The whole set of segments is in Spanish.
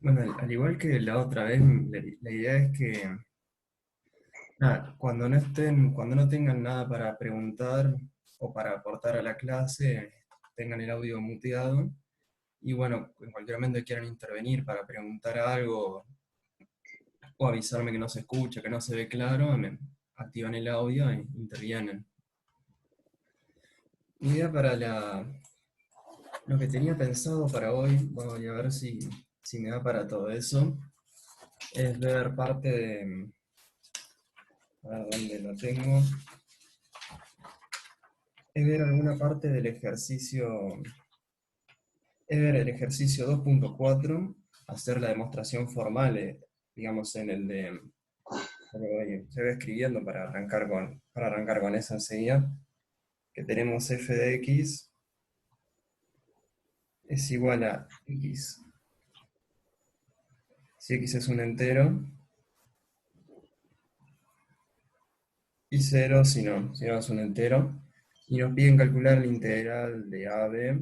Bueno, al igual que la otra vez, la idea es que nada, cuando no tengan nada para preguntar o para aportar a la clase, tengan el audio muteado. Y bueno, en cualquier momento quieran intervenir para preguntar algo o avisarme que no se escucha, que no se ve claro, me activan el audio e intervienen. Mi idea para lo que tenía pensado para hoy, voy a ver si me da para todo eso, es ver parte de, a ver dónde lo tengo, es ver alguna parte del ejercicio, es ver el ejercicio 2.4, hacer la demostración formal, digamos en el de, se va escribiendo para arrancar con eso enseguida, que tenemos f de x es igual a x, si x es un entero, y 0 si no es un entero, y nos piden calcular la integral de a b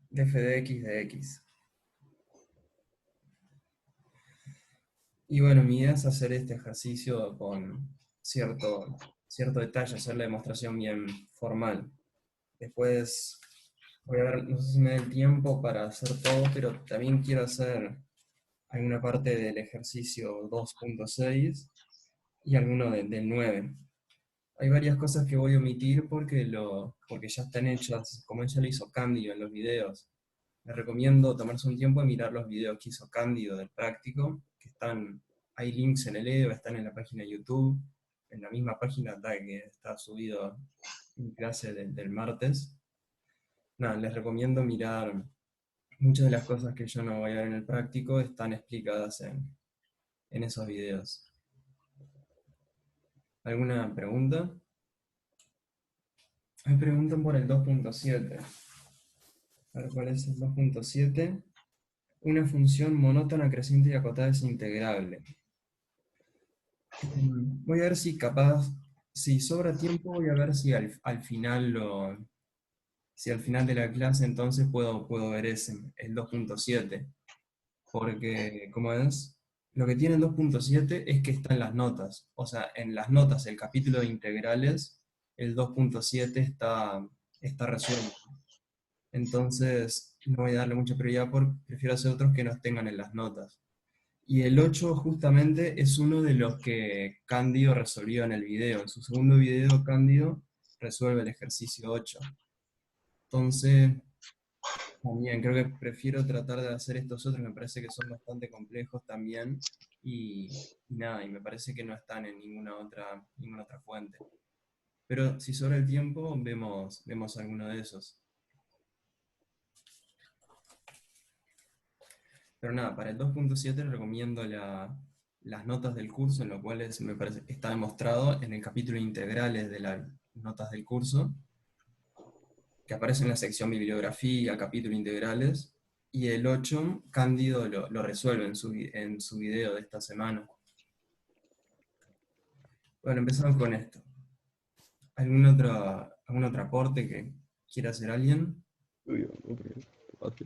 de f de x. Y bueno, mi idea es hacer este ejercicio con cierto detalle, hacer la demostración bien formal. Después voy a ver, no sé si me da el tiempo para hacer todo, pero también quiero hacer alguna parte del ejercicio 2.6 y alguno del 9. Hay varias cosas que voy a omitir porque ya están hechas, como ella lo hizo Cándido en los videos. Les recomiendo tomarse un tiempo y mirar los videos que hizo Cándido del práctico, que hay links en el EVA, están en la página de YouTube, en la misma página que está subido en clase del martes. Nada, les recomiendo mirar muchas de las cosas que yo no voy a ver en el práctico, están explicadas en esos videos. ¿Alguna pregunta? Me preguntan por el 2.7. A ver cuál es el 2.7. Una función monótona, creciente y acotada es integrable. Voy a ver si sobra tiempo, voy a ver si al final si al final de la clase entonces puedo ver el 2.7. Porque, ¿cómo es? Lo que tiene el 2.7 es que está en las notas. O sea, en las notas del capítulo de integrales, el 2.7 está resuelto. Entonces, no voy a darle mucha prioridad porque prefiero hacer otros que no tengan en las notas. Y el 8 justamente es uno de los que Cándido resolvió en el video. En su segundo video, Cándido resuelve el ejercicio 8. Entonces, también creo que prefiero tratar de hacer estos otros, me parece que son bastante complejos también. Y nada, y me parece que no están en ninguna otra fuente. Pero si sobra el tiempo, vemos alguno de esos. Pero nada, para el 2.7 recomiendo las notas del curso, en lo cual me parece, está demostrado en el capítulo integrales de las notas del curso, que aparece en la sección bibliografía, capítulo integrales, y el 8 Cándido lo resuelve en su video de esta semana. Bueno, empezamos con esto. ¿Algún otro aporte que quiera hacer alguien? Io non credo. Infatti,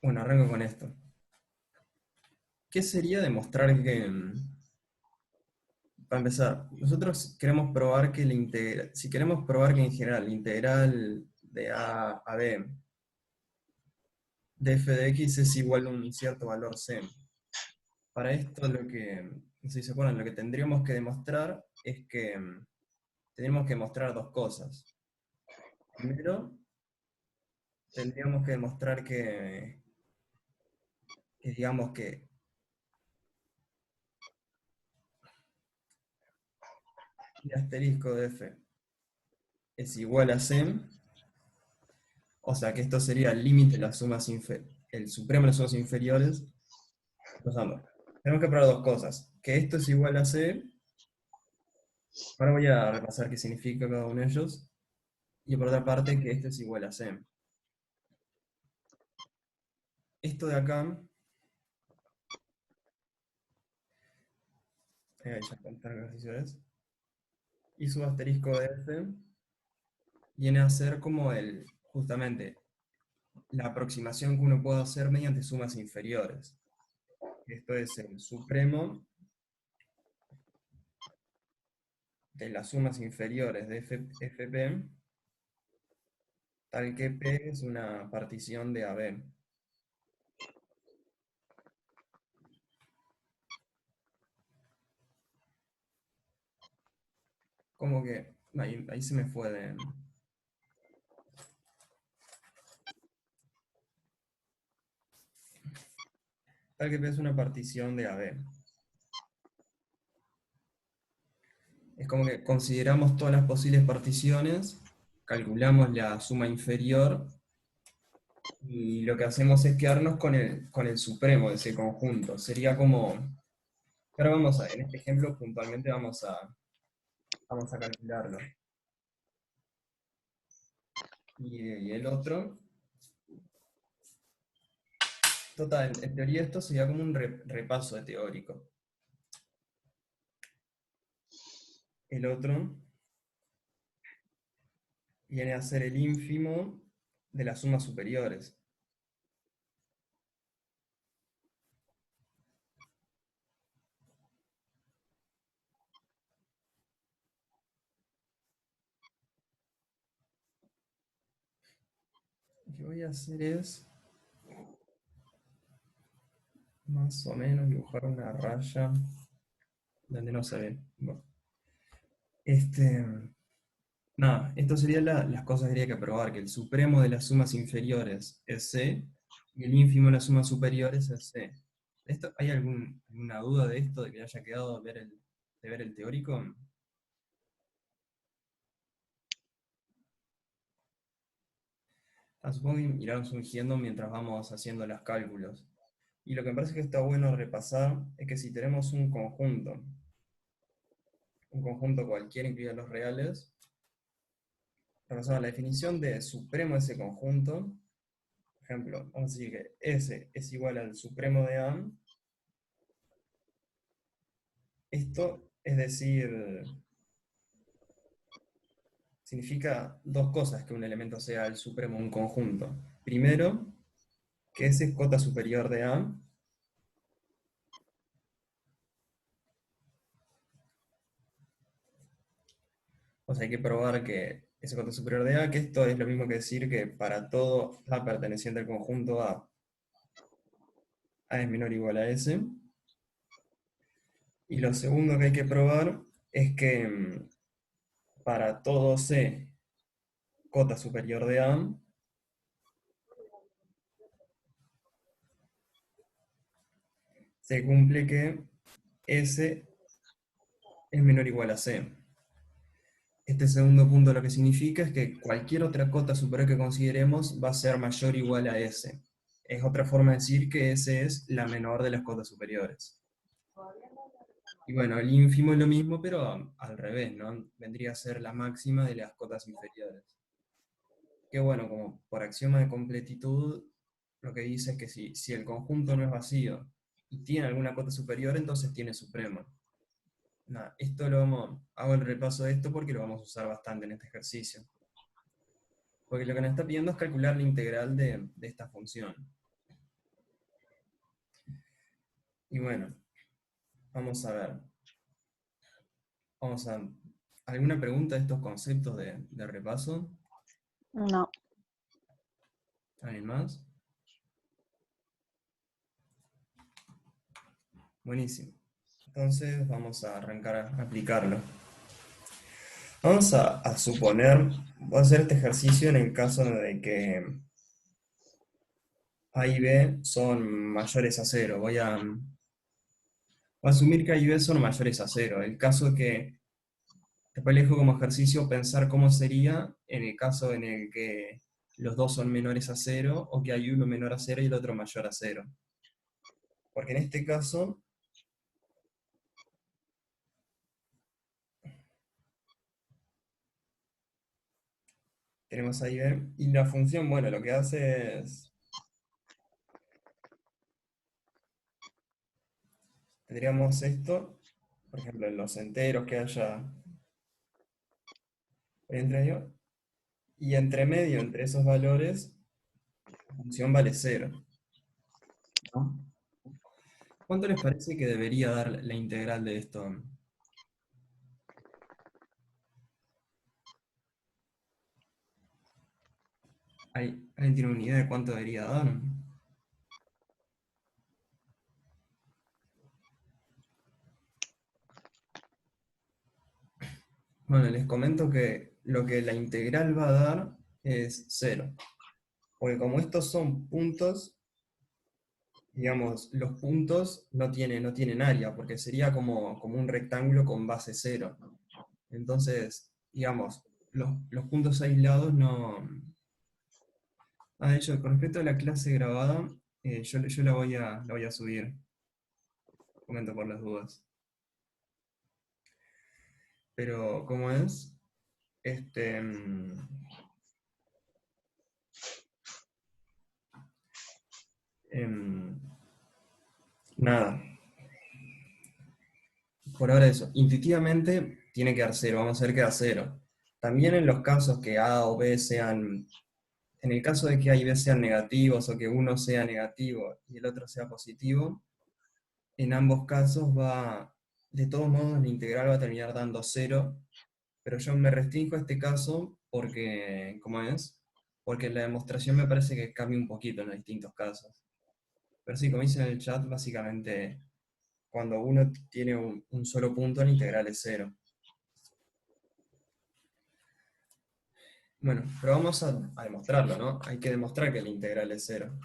Bueno, arranco con esto. ¿Qué sería demostrar para empezar, nosotros queremos probar que si queremos probar que en general la integral de a a b de f de x es igual a un cierto valor c. Para esto no sé si se acuerdan, lo que tendríamos que demostrar es que tendríamos que demostrar dos cosas. Primero, tendríamos que demostrar que digamos que el asterisco de f es igual a c, o sea que esto sería el límite de las el supremo de las sumas inferiores. Empezando. Tenemos que probar dos cosas. Que esto es igual a c. Ahora voy a repasar qué significa cada uno de ellos. Y por otra parte, que esto es igual a c. Esto de acá, ya contar qué ejercicio es. Y su asterisco de f viene a ser como justamente la aproximación que uno puede hacer mediante sumas inferiores. Esto es el supremo de las sumas inferiores de FP, tal que P es una partición de AB. Como que, ahí se me fue de... Tal que P es una partición de AB. Es como que consideramos todas las posibles particiones, calculamos la suma inferior, y lo que hacemos es quedarnos con el supremo de ese conjunto. Sería como... Ahora vamos a, en este ejemplo puntualmente vamos a calcularlo. Y el otro, total, en teoría esto sería como un repaso de teórico. El otro viene a ser el ínfimo de las sumas superiores. Lo que voy a hacer es, más o menos, dibujar una raya donde no se ve. Bueno, nada, esto serían las cosas que habría que probar, que el supremo de las sumas inferiores es C, y el ínfimo de las sumas superiores es C. ¿Hay alguna duda de esto, de que haya quedado de ver el teórico? Supongo que irán surgiendo mientras vamos haciendo los cálculos. Y lo que me parece que está bueno repasar es que si tenemos un conjunto cualquiera, incluidos los reales, repasamos la definición de supremo de ese conjunto. Por ejemplo, vamos a decir que S es igual al supremo de A. Esto es decir, significa dos cosas que un elemento sea el supremo de un conjunto. Primero, que S es cota superior de A. O sea, hay que probar que S cota superior de A, que esto es lo mismo que decir que para todo A perteneciente al conjunto A es menor o igual a S. Y lo segundo que hay que probar es que para todo C cota superior de A, se cumple que S es menor o igual a C. Este segundo punto lo que significa es que cualquier otra cota superior que consideremos va a ser mayor o igual a S. Es otra forma de decir que S es la menor de las cotas superiores. Y bueno, el ínfimo es lo mismo, pero al revés, ¿no? Vendría a ser la máxima de las cotas inferiores. Que bueno, como por axioma de completitud, lo que dice es que si el conjunto no es vacío y tiene alguna cota superior, entonces tiene supremo. Nada, hago el repaso de esto porque lo vamos a usar bastante en este ejercicio. Porque lo que nos está pidiendo es calcular la integral de esta función. Y bueno, vamos a ver. ¿Alguna pregunta de estos conceptos de repaso? No. ¿Alguien más? Buenísimo. Entonces vamos a arrancar a aplicarlo. Vamos a suponer, voy a hacer este ejercicio en el caso de que A y B son mayores a cero. Voy a asumir que A y B son mayores a cero. El caso que, después le dejo como ejercicio pensar cómo sería en el caso en el que los dos son menores a cero, o que hay uno menor a cero y el otro mayor a cero. Porque en este caso, tenemos A y B, y la función, bueno, lo que hace es, tendríamos esto, por ejemplo, en los enteros que haya entre ellos, Y entre medio, entre esos valores, la función vale 0, ¿no? ¿Cuánto les parece que debería dar la integral de esto? ¿Alguien tiene una idea de cuánto debería dar? Bueno, les comento que lo que la integral va a dar es 0. Porque como estos son puntos, digamos, los puntos no tienen área, porque sería como un rectángulo con base 0. Entonces, digamos, los puntos aislados no... Ah, de hecho, con respecto a la clase grabada, yo la voy a subir, comento por las dudas. Pero, ¿cómo es? Este, em, nada, por ahora eso. Intuitivamente tiene que dar 0, vamos a ver que da 0. También en los casos que A o B sean, en el caso de que A y B sean negativos o que uno sea negativo y el otro sea positivo, en ambos casos de todos modos la integral va a terminar dando 0, pero yo me restringo a este caso porque, ¿cómo es? Porque la demostración me parece que cambia un poquito en los distintos casos. Pero sí, como dicen en el chat, básicamente cuando uno tiene un solo punto, la integral es 0. Bueno, pero vamos a demostrarlo, ¿no? Hay que demostrar que la integral es 0.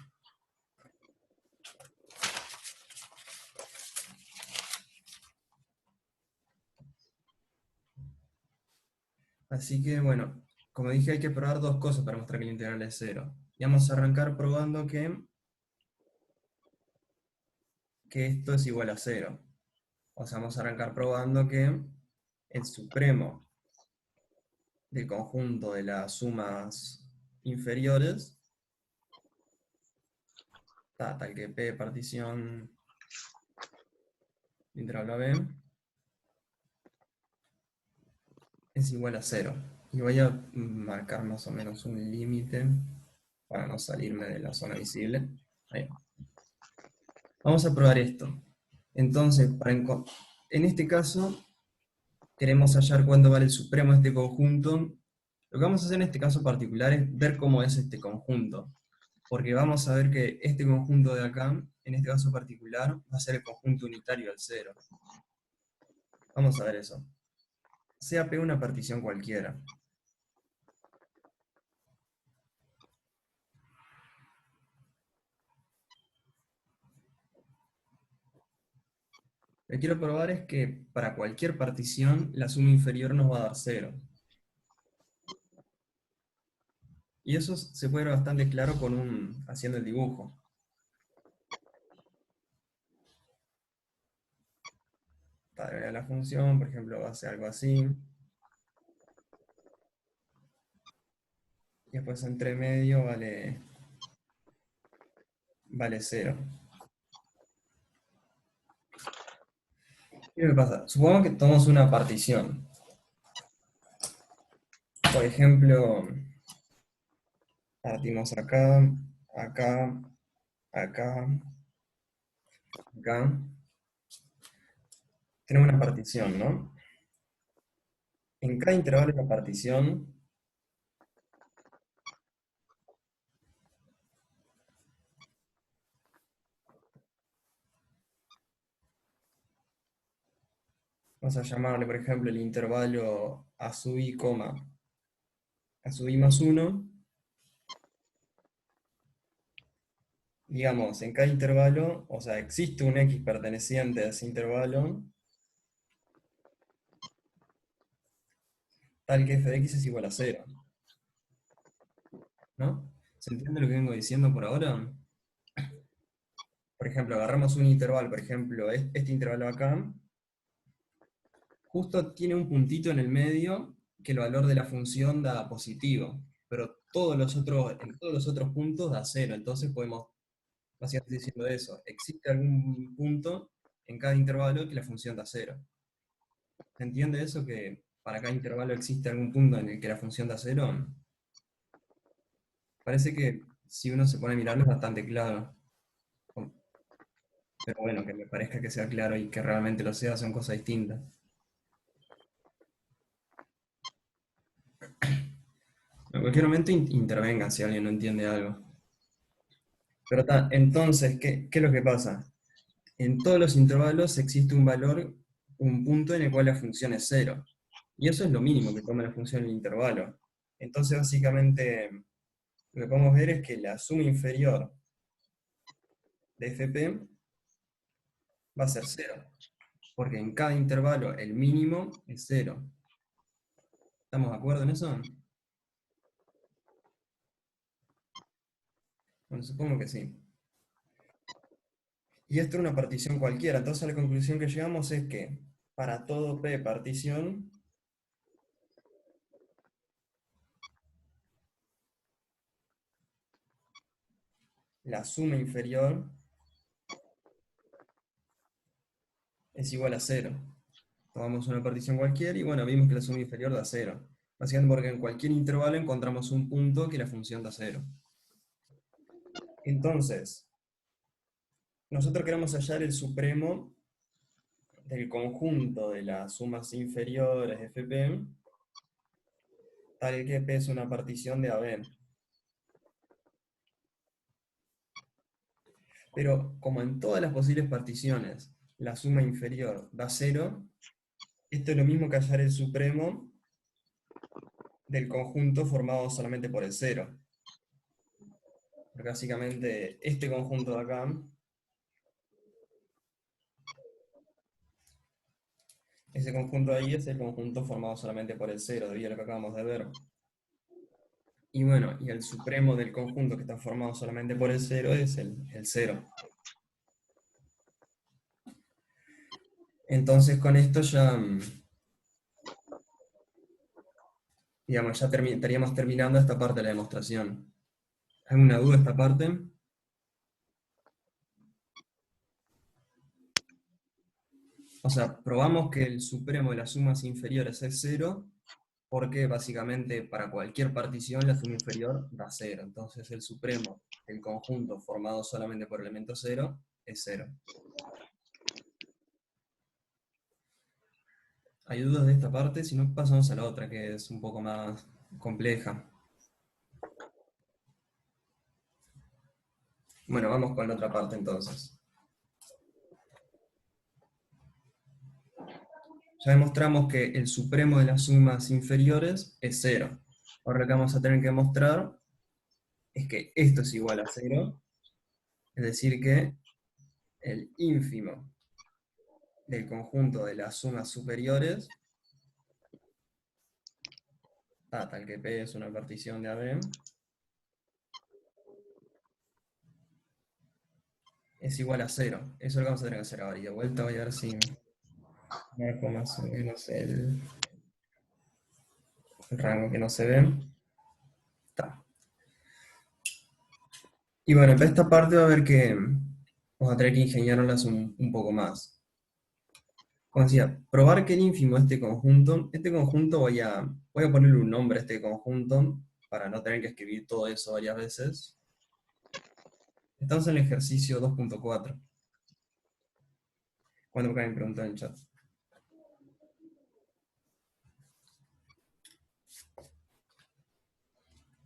Así que, bueno, como dije, hay que probar dos cosas para mostrar que la integral es 0. Y vamos a arrancar probando que esto es igual a 0. O sea, vamos a arrancar probando que el supremo del conjunto de las sumas inferiores, tal que P partición integral a B, es igual a 0. Y voy a marcar más o menos un límite para no salirme de la zona visible. Ahí. Vamos a probar esto. Entonces, en este caso, queremos hallar cuánto vale el supremo de este conjunto. Lo que vamos a hacer en este caso particular es ver cómo es este conjunto. Porque vamos a ver que este conjunto de acá, en este caso particular, va a ser el conjunto unitario al 0. Vamos a ver eso. Sea P una partición cualquiera. Lo que quiero probar es que para cualquier partición, la suma inferior nos va a dar 0. Y eso se puede ver bastante claro haciendo el dibujo. Para la función, por ejemplo, va a ser algo así. Y después entre medio vale 0. ¿Qué me pasa? Supongamos que tomamos una partición. Por ejemplo, partimos acá, acá, acá, acá. Tenemos una partición, ¿no? En cada intervalo de la partición, vamos a llamarle, por ejemplo, el intervalo a sub i, a sub i más 1. Digamos, en cada intervalo, o sea, existe un x perteneciente a ese intervalo, tal que f de x es igual a 0. ¿No? ¿Se entiende lo que vengo diciendo por ahora? Por ejemplo, agarramos un intervalo, por ejemplo, este intervalo acá, justo tiene un puntito en el medio que el valor de la función da positivo, pero en todos los otros puntos da 0, entonces podemos básicamente diciendo eso, existe algún punto en cada intervalo que la función da 0. ¿Se entiende eso? Que para cada intervalo existe algún punto en el que la función da 0. Parece que si uno se pone a mirarlo es bastante claro. Pero bueno, que me parezca que sea claro y que realmente lo sea son cosas distintas. En cualquier momento intervengan si alguien no entiende algo. Pero entonces, ¿qué es lo que pasa? En todos los intervalos existe un valor, un punto en el cual la función es cero. Y eso es lo mínimo que toma la función en el intervalo. Entonces, básicamente, lo que podemos ver es que la suma inferior de fp va a ser cero, porque en cada intervalo el mínimo es cero. ¿Estamos de acuerdo en eso? Bueno, supongo que sí. Y esto es una partición cualquiera, entonces la conclusión que llegamos es que para todo P partición, la suma inferior es igual a cero. Tomamos una partición cualquiera y bueno, vimos que la suma inferior da cero. Básicamente porque en cualquier intervalo encontramos un punto que la función da cero. Entonces, nosotros queremos hallar el supremo del conjunto de las sumas inferiores de fp, tal que P es una partición de AB. Pero como en todas las posibles particiones la suma inferior da cero, esto es lo mismo que hallar el supremo del conjunto formado solamente por el cero. Porque básicamente este conjunto de acá, ese conjunto ahí es el conjunto formado solamente por el cero, debido a lo que acabamos de ver. Y bueno, y el supremo del conjunto que está formado solamente por el cero es el cero. Entonces con esto ya, digamos, ya estaríamos terminando esta parte de la demostración. ¿Alguna duda de esta parte? O sea, probamos que el supremo de las sumas inferiores es cero, porque básicamente para cualquier partición la suma inferior da cero. Entonces el supremo del conjunto formado solamente por elemento cero es cero. ¿Hay dudas de esta parte? Si no, pasamos a la otra, que es un poco más compleja. Bueno, vamos con la otra parte entonces. Ya demostramos que el supremo de las sumas inferiores es cero. Ahora lo que vamos a tener que demostrar es que esto es igual a cero, es decir que el ínfimo del conjunto de las sumas superiores, tal que P es una partición de AB, es igual a cero. Eso es lo que vamos a tener que hacer ahora. Y de vuelta voy a ver si marco más o menos el rango que no se ve. Está. Y bueno, para esta parte va a haber que vamos a tener que ingeniárnoslas un poco más. Como decía, probar que el ínfimo de este conjunto voy a ponerle un nombre a este conjunto para no tener que escribir todo eso varias veces. Estamos en el ejercicio 2.4. Cuando me preguntan en el chat.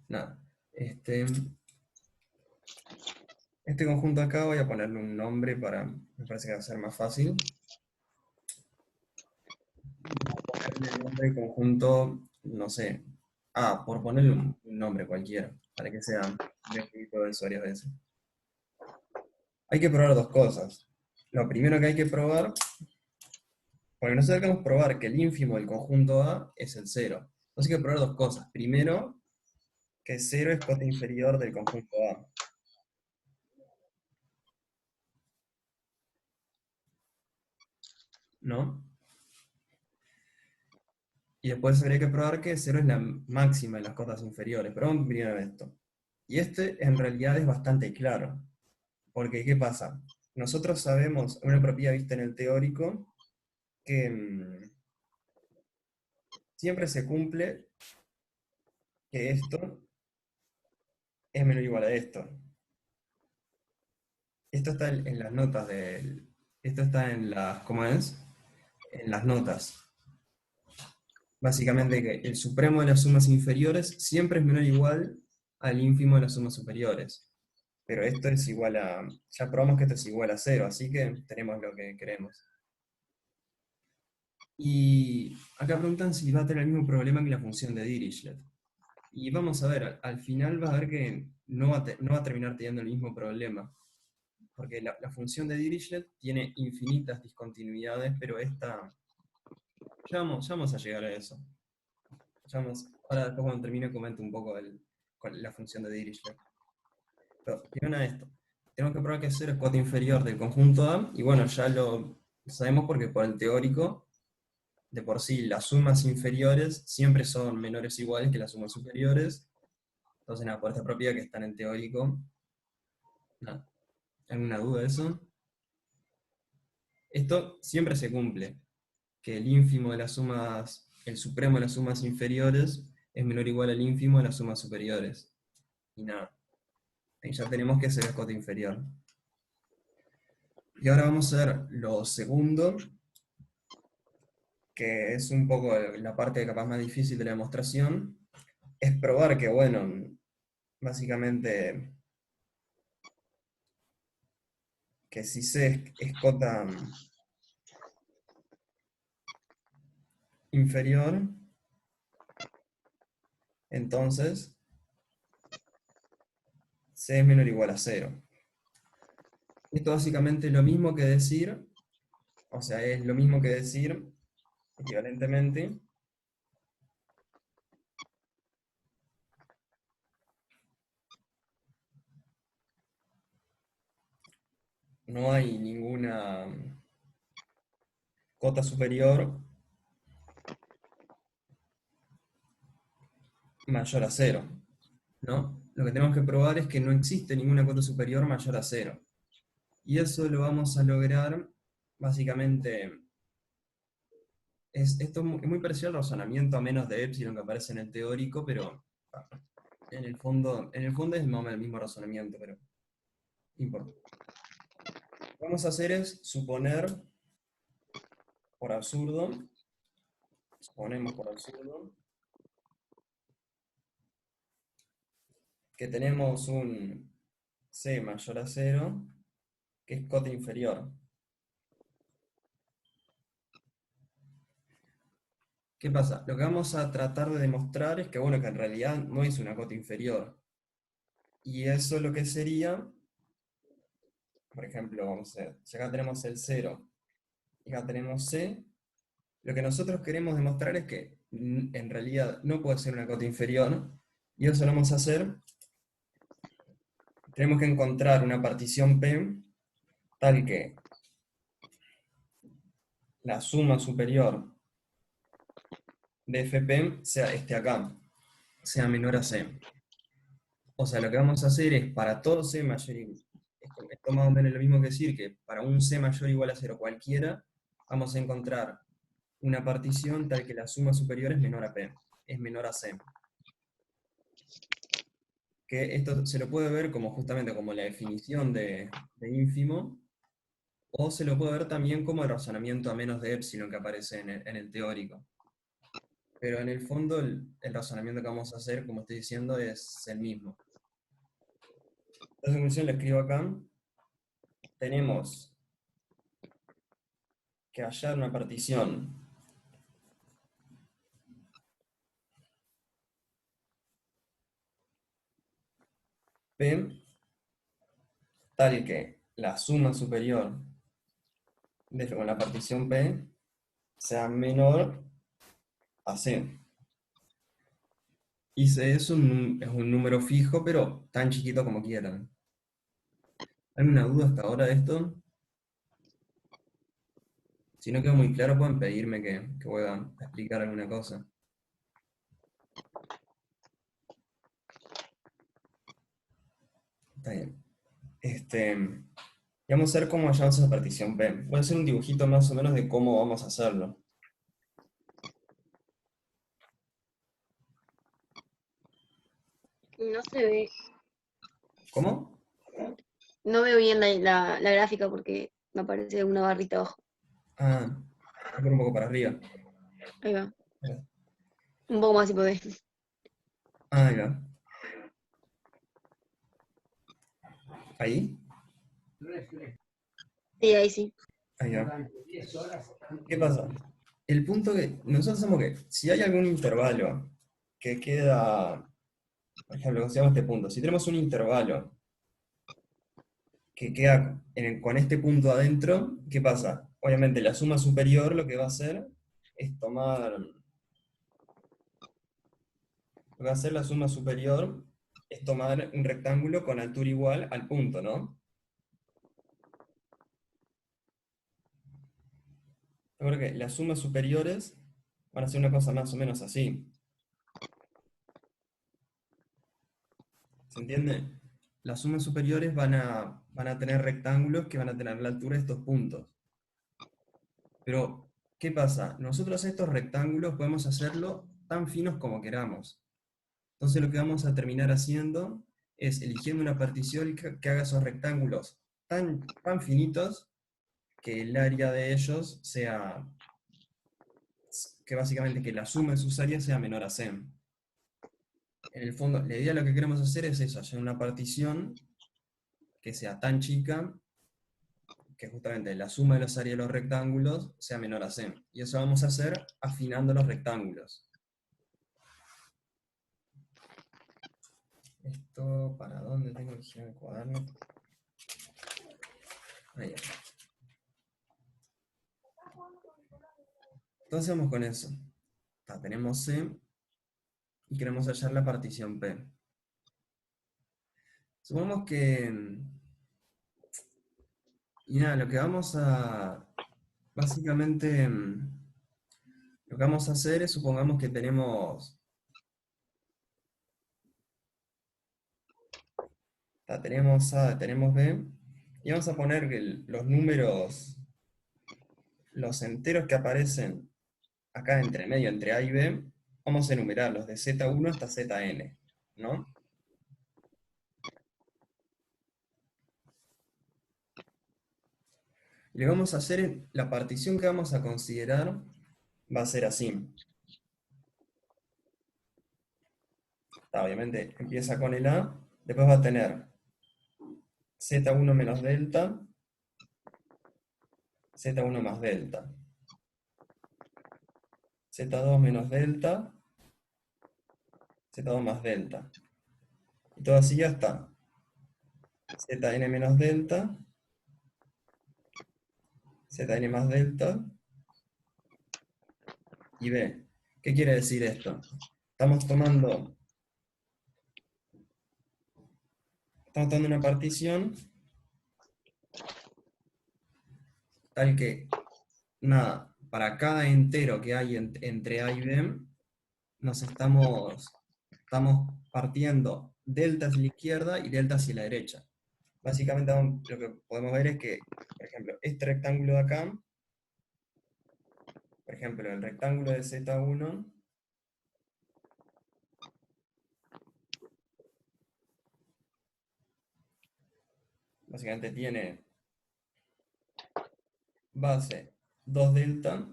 Nada. Este conjunto acá voy a ponerle un nombre me parece que va a ser más fácil. Voy a ponerle el nombre del conjunto, no sé, por ponerle un nombre cualquiera, para que sea, voy a escribir todo eso varias veces. Hay que probar dos cosas. Lo primero que hay que probar, porque nosotros queremos probar que el ínfimo del conjunto A es el cero. Entonces hay que probar dos cosas. Primero, que cero es cota inferior del conjunto A. ¿No? Y después habría que probar que cero es la máxima de las cotas inferiores. Pero vamos primero a esto. Y este en realidad es bastante claro. Porque, ¿qué pasa? Nosotros sabemos, una propiedad vista en el teórico, que siempre se cumple que esto es menor o igual a esto. Esto está en las notas del... Esto está en las... ¿Cómo es? En las notas. Básicamente que el supremo de las sumas inferiores siempre es menor o igual al ínfimo de las sumas superiores. Pero esto es igual a... Ya probamos que esto es igual a cero, así que tenemos lo que queremos. Y acá preguntan si va a tener el mismo problema que la función de Dirichlet. Y vamos a ver, al final va a ver que no va a terminar teniendo el mismo problema. Porque la función de Dirichlet tiene infinitas discontinuidades, pero esta... ya vamos a llegar a eso. Ahora después cuando termine comento un poco con la función de Dirichlet. Pero primero a esto. Tenemos que probar que cero es cota inferior del conjunto A, y bueno, ya lo sabemos porque por el teórico, de por sí, las sumas inferiores siempre son menores o iguales que las sumas superiores. Entonces, nada, por esta propiedad que está en el teórico, nada, ¿alguna duda de eso? Esto siempre se cumple, que el ínfimo de las sumas, el supremo de las sumas inferiores es menor o igual al ínfimo de las sumas superiores. Y nada, ahí ya tenemos que ser cota inferior. Y ahora vamos a ver lo segundo, que es un poco la parte capaz más difícil de la demostración, es probar que, bueno, básicamente, que si C es cota inferior, entonces C es menor o igual a cero. Esto básicamente es lo mismo que decir, o sea, es lo mismo que decir, equivalentemente, no hay ninguna cota superior mayor a cero, ¿no? Lo que tenemos que probar es que no existe ninguna cota superior mayor a cero. Y eso lo vamos a lograr, básicamente, esto es muy parecido al razonamiento a menos de epsilon que aparece en el teórico, pero en el fondo es más o menos el mismo razonamiento, pero no importa. Lo que vamos a hacer es suponer, por absurdo, suponemos por absurdo, que tenemos un C mayor a cero, que es cota inferior. ¿Qué pasa? Lo que vamos a tratar de demostrar es que, bueno, que en realidad no es una cota inferior. Y eso lo que sería, por ejemplo, vamos a ver, si acá tenemos el cero y acá tenemos C, lo que nosotros queremos demostrar es que en realidad no puede ser una cota inferior, y eso lo vamos a hacer. Tenemos que encontrar una partición P tal que la suma superior de Fp sea este acá, sea menor a C. O sea, lo que vamos a hacer es para todo C mayor y esto más o menos lo mismo que decir que para un C mayor o igual a 0 cualquiera, vamos a encontrar una partición tal que la suma superior es menor a P, es menor a C. Que esto se lo puede ver como justamente como la definición de ínfimo, o se lo puede ver también como el razonamiento a menos de epsilon que aparece en el teórico. Pero en el fondo el razonamiento que vamos a hacer, como estoy diciendo, es el mismo. Entonces, en conclusión, le escribo acá, tenemos que hallar una partición P tal que la suma superior con la partición P sea menor a C. Y C es es un número fijo, pero tan chiquito como quieran. ¿Hay una duda hasta ahora de esto? Si no quedó muy claro, pueden pedirme que vuelva a explicar alguna cosa. Está bien. Y vamos a ver cómo hallamos esa partición P. Voy a hacer un dibujito más o menos de cómo vamos a hacerlo. No se ve. ¿Cómo? No veo bien la gráfica porque me aparece una barrita abajo. Ah, voy por un poco para arriba. Ahí va. Un poco más si podés. Ah, ahí va. ¿Ahí? Sí, ahí sí. Ahí va. ¿Qué pasa? El punto que nosotros hacemos que si hay algún intervalo que queda, por ejemplo, consideramos este punto, si tenemos un intervalo que queda con este punto adentro, ¿qué pasa? Obviamente la suma superior lo que va a hacer es tomar, lo que va a hacer la suma superior es tomar un rectángulo con altura igual al punto, ¿no? Yo creo que las sumas superiores van a ser una cosa más o menos así. ¿Se entiende? Las sumas superiores van a tener rectángulos que van a tener la altura de estos puntos. Pero, ¿qué pasa? Nosotros estos rectángulos podemos hacerlo tan finos como queramos. Entonces lo que vamos a terminar haciendo es eligiendo una partición que haga esos rectángulos tan finitos que el área de ellos sea, que básicamente que la suma de sus áreas sea menor a c. En el fondo, la idea de lo que queremos hacer es eso, hacer una partición que sea tan chica que justamente la suma de las áreas de los rectángulos sea menor a c. Y eso vamos a hacer afinando los rectángulos. Esto, ¿para dónde tengo que girar el cuaderno? Ahí. Entonces vamos con eso. Tenemos C y queremos hallar la partición P. Supongamos que... Y nada, lo que vamos a... Básicamente... Lo que vamos a hacer es, supongamos que tenemos A, tenemos B, y vamos a poner que los números, los enteros que aparecen acá entre medio, entre A y B, vamos a enumerarlos de Z1 hasta Zn, ¿no? Y lo que vamos a hacer, la partición que vamos a considerar va a ser así. Obviamente empieza con el A, después va a tener Z1 menos delta, Z1 más delta, Z2 menos delta, Z2 más delta. Y todo así hasta Zn menos delta, Zn más delta y B. ¿Qué quiere decir esto? Estamos tomando una partición tal que, nada, para cada entero que hay entre A y B, estamos partiendo delta hacia la izquierda y delta hacia la derecha. Básicamente lo que podemos ver es que, por ejemplo, este rectángulo de acá, por ejemplo, el rectángulo de Z1, básicamente tiene base 2 delta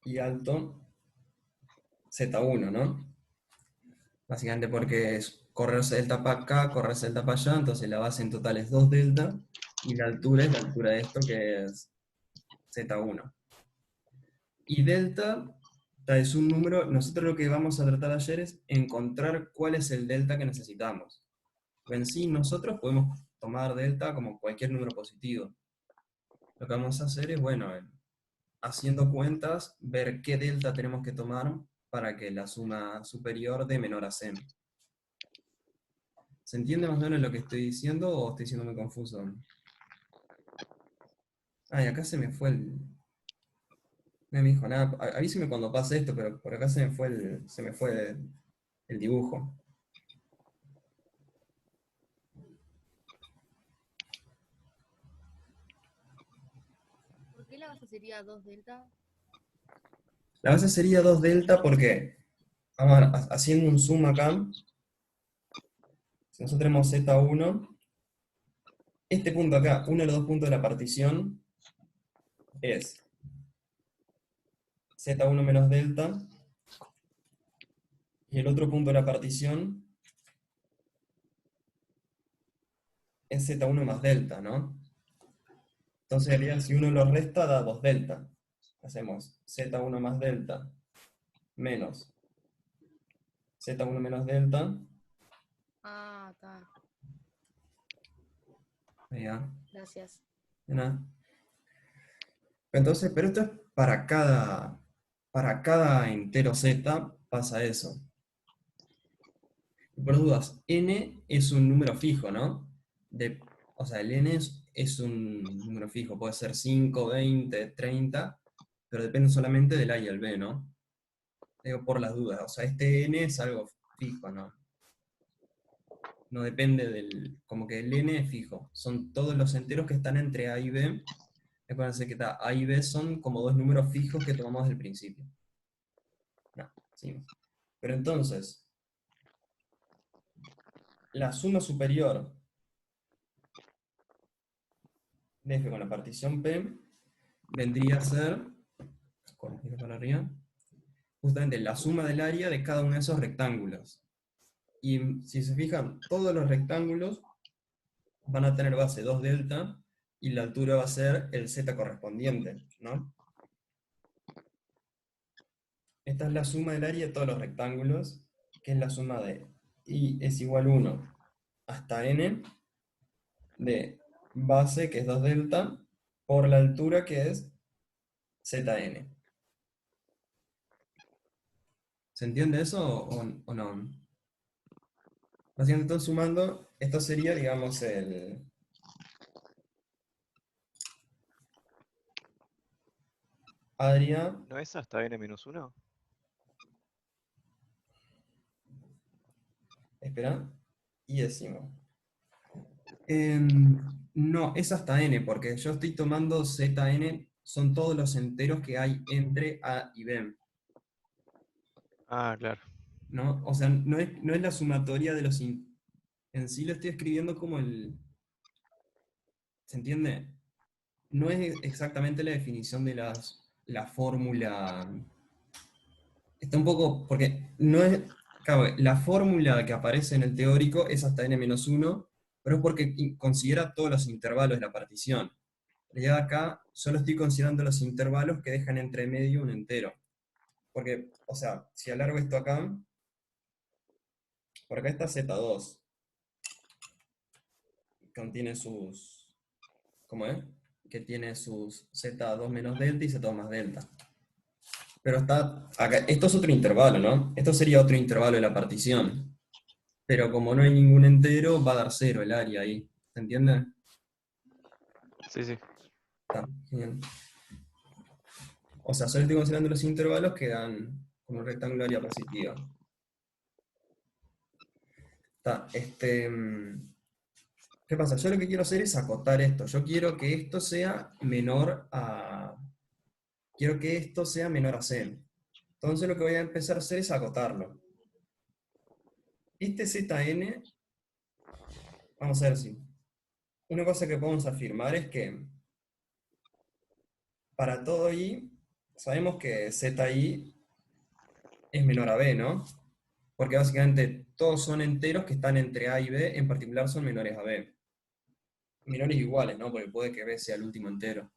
y alto Z1, ¿no? Básicamente porque es correrse delta para acá, correrse delta para allá, entonces la base en total es 2 delta, y la altura es la altura de esto, que es Z1. Y delta es un número, nosotros lo que vamos a tratar ayer es encontrar cuál es el delta que necesitamos. En sí, nosotros podemos tomar delta como cualquier número positivo. Lo que vamos a hacer es, bueno, haciendo cuentas, ver qué delta tenemos que tomar para que la suma superior dé menor a c. ¿Se entiende más o menos lo que estoy diciendo o estoy siendo muy confuso? Ay, acá se me fue el... No me dijo nada. Avíseme cuando pase esto, pero por acá se me fue el dibujo. ¿Por qué la base sería 2 delta? La base sería 2 delta porque, vamos a ver, haciendo un zoom acá, Si nosotros tenemos Z1, este punto acá, uno de los dos puntos de la partición, es Z1 menos delta, y el otro punto de la partición es Z1 más delta, ¿no? Entonces, en realidad, si uno lo resta, da 2 delta. Hacemos Z1 más delta menos Z1 menos delta. Ah, está. Ahí va. Gracias. De nada. Entonces, pero esto es para cada entero Z pasa eso. Por dudas, n es un número fijo, ¿no? O sea, el n es un número fijo, puede ser 5, 20, 30, pero depende solamente del A y el B, ¿no? Digo por las dudas, o sea, este n es algo fijo, ¿no? No depende del... Como que el n es fijo, son todos los enteros que están entre A y B. Acuérdense que A y B son como dos números fijos que tomamos del principio. No, seguimos. Pero entonces, la suma superior de f con la partición P vendría a ser, corregir para arriba, justamente la suma del área de cada uno de esos rectángulos. Y si se fijan, todos los rectángulos van a tener base 2 delta, y la altura va a ser el z correspondiente, ¿no? Esta es la suma del área de todos los rectángulos, que es la suma de i es igual a 1 hasta n, de base, que es 2 delta, por la altura, que es zn. ¿Se entiende eso o no? Básicamente, estoy sumando, esto sería, digamos, el... área, ¿No es hasta n-1? espera, y decimos. No, es hasta n, porque yo estoy tomando zn, son todos los enteros que hay entre A y B, Ah, claro. ¿no? O sea, no es la sumatoria de los... En sí lo estoy escribiendo como el... ¿Se entiende? No es exactamente la definición de la fórmula. Está un poco... Porque no es... Claro, la fórmula que aparece en el teórico es hasta n-1, pero es porque considera todos los intervalos de la partición. En realidad acá solo estoy considerando los intervalos que dejan entre medio un entero. Porque, o sea, si alargo esto acá, por acá está Z2. Contiene sus... ¿Cómo es? Que tiene sus Z2 menos delta y Z2 más delta. Pero está acá, esto es otro intervalo, ¿no? Esto sería otro intervalo de la partición. Pero como no hay ningún entero, va a dar 0 el área ahí. ¿Se entiende? Sí, sí. Está, genial. O sea, solo estoy considerando los intervalos que dan como un rectángulo área positiva. Está, ¿qué pasa? Yo lo que quiero hacer es acotar esto. Yo quiero que esto sea menor a... Quiero que esto sea menor a c. Entonces lo que voy a empezar a hacer es acotarlo. Este Zn, vamos a ver si... Una cosa que podemos afirmar es que para todo i, sabemos que zi es menor a b, ¿no? Porque básicamente todos son enteros que están entre a y b, en particular son menores a b. Menores iguales, ¿no? Porque puede que b sea el último entero.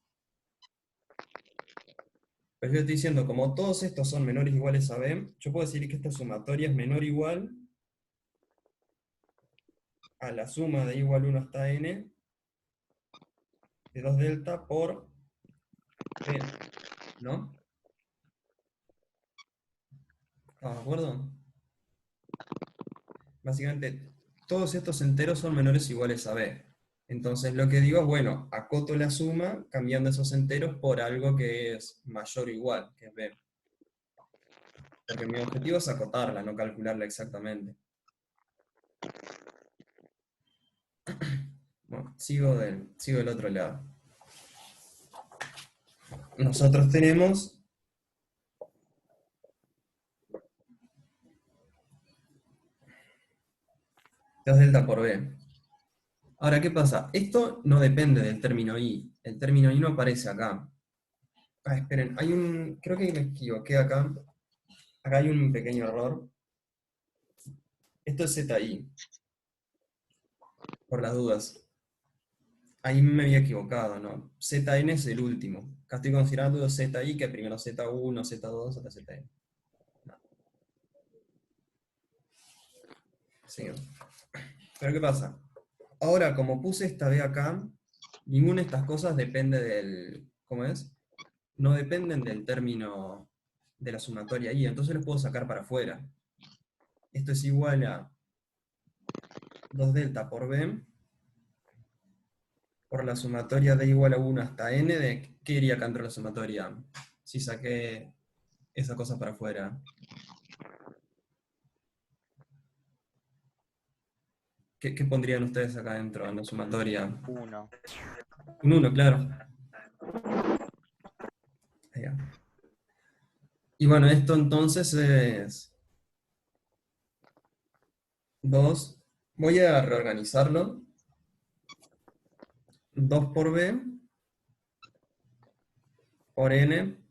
Pero yo estoy diciendo, como todos estos son menores o iguales a b, yo puedo decir que esta sumatoria es menor o igual a la suma de i igual 1 hasta n de 2 delta por b, ¿no? ¿Estamos de acuerdo? Básicamente, todos estos enteros son menores o iguales a b. Entonces lo que digo es, bueno, acoto la suma cambiando esos enteros por algo que es mayor o igual, que es b. Porque mi objetivo es acotarla, no calcularla exactamente. Bueno, sigo del otro lado. Nosotros tenemos... 2 delta por b. Ahora, ¿qué pasa? Esto no depende del término i. El término i no aparece acá. Ah, esperen, creo que me equivoqué acá. Acá hay un pequeño error. Esto es zi, por las dudas. Ahí me había equivocado, ¿no? Zn es el último. Acá estoy considerando zi, que primero z1, z2, hasta zn. No. Sigo. Pero ¿qué pasa? Ahora, como puse esta b acá, ninguna de estas cosas depende del... ¿Cómo es? No dependen del término de la sumatoria i, entonces los puedo sacar para afuera. Esto es igual a 2 delta por b por la sumatoria de igual a 1 hasta n de qué iría acá dentro de la sumatoria si saqué esa cosa para afuera. ¿Qué pondrían ustedes acá dentro en la sumatoria? 1. Un 1, claro. Ahí va. Y bueno, esto entonces es 2. Voy a reorganizarlo. 2 por b por n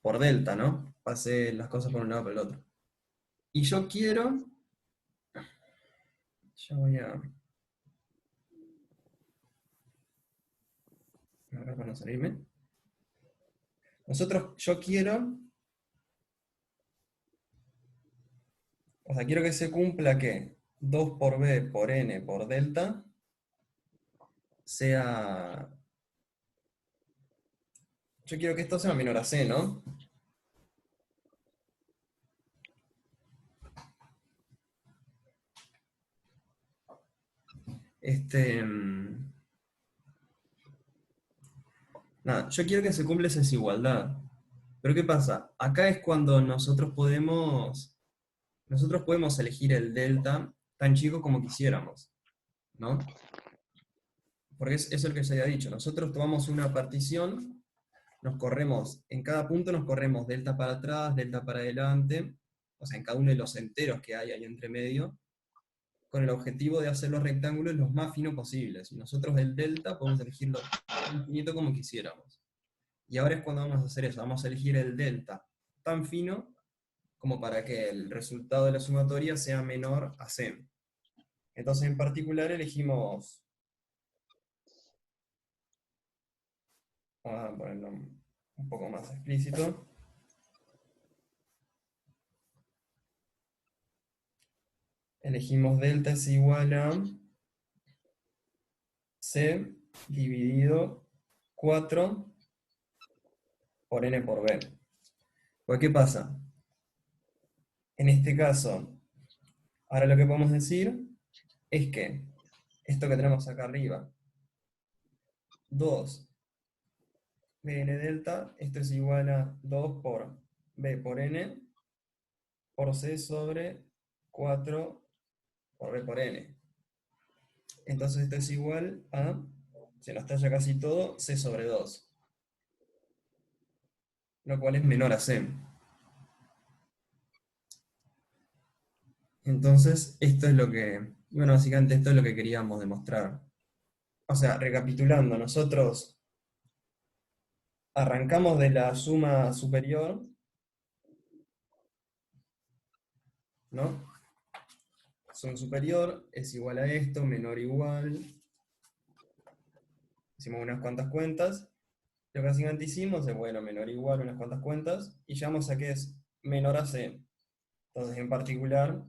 por delta, ¿no? Pasé las cosas por un lado por el otro. Y yo quiero... Yo voy a... Ahora para no salirme. Yo quiero... O sea, quiero que se cumpla que 2 por b por n por delta sea... Yo quiero que esto sea menor a c, ¿no? Nada, yo quiero que se cumpla esa desigualdad. Pero ¿qué pasa? Acá es cuando nosotros podemos elegir el delta tan chico como quisiéramos, ¿no? Porque es el que se había dicho. Nosotros tomamos una partición, en cada punto nos corremos delta para atrás, delta para adelante, o sea, en cada uno de los enteros que hay ahí entre medio, con el objetivo de hacer los rectángulos los más finos posibles. Y nosotros el delta podemos elegirlo tan finito como quisiéramos. Y ahora es cuando vamos a hacer eso, vamos a elegir el delta tan fino como para que el resultado de la sumatoria sea menor a c. Entonces en particular elegimos, vamos a ponerlo un poco más explícito, elegimos delta es igual a c dividido 4 por n por b. Pues ¿qué pasa? En este caso, ahora lo que podemos decir es que esto que tenemos acá arriba, 2 bn delta, esto es igual a 2 por b por n por c sobre 4 por b por n. Entonces esto es igual a, se nos talla casi todo, c sobre 2. Lo cual es menor a c. Entonces esto es lo que, bueno, básicamente esto es lo que queríamos demostrar. O sea, recapitulando, nosotros arrancamos de la suma superior, ¿no? Suma superior es igual a esto, menor igual. Hicimos unas cuantas cuentas. Lo que básicamente hicimos es, bueno, menor igual, unas cuantas cuentas, y llegamos a que es menor a c. Entonces, en particular,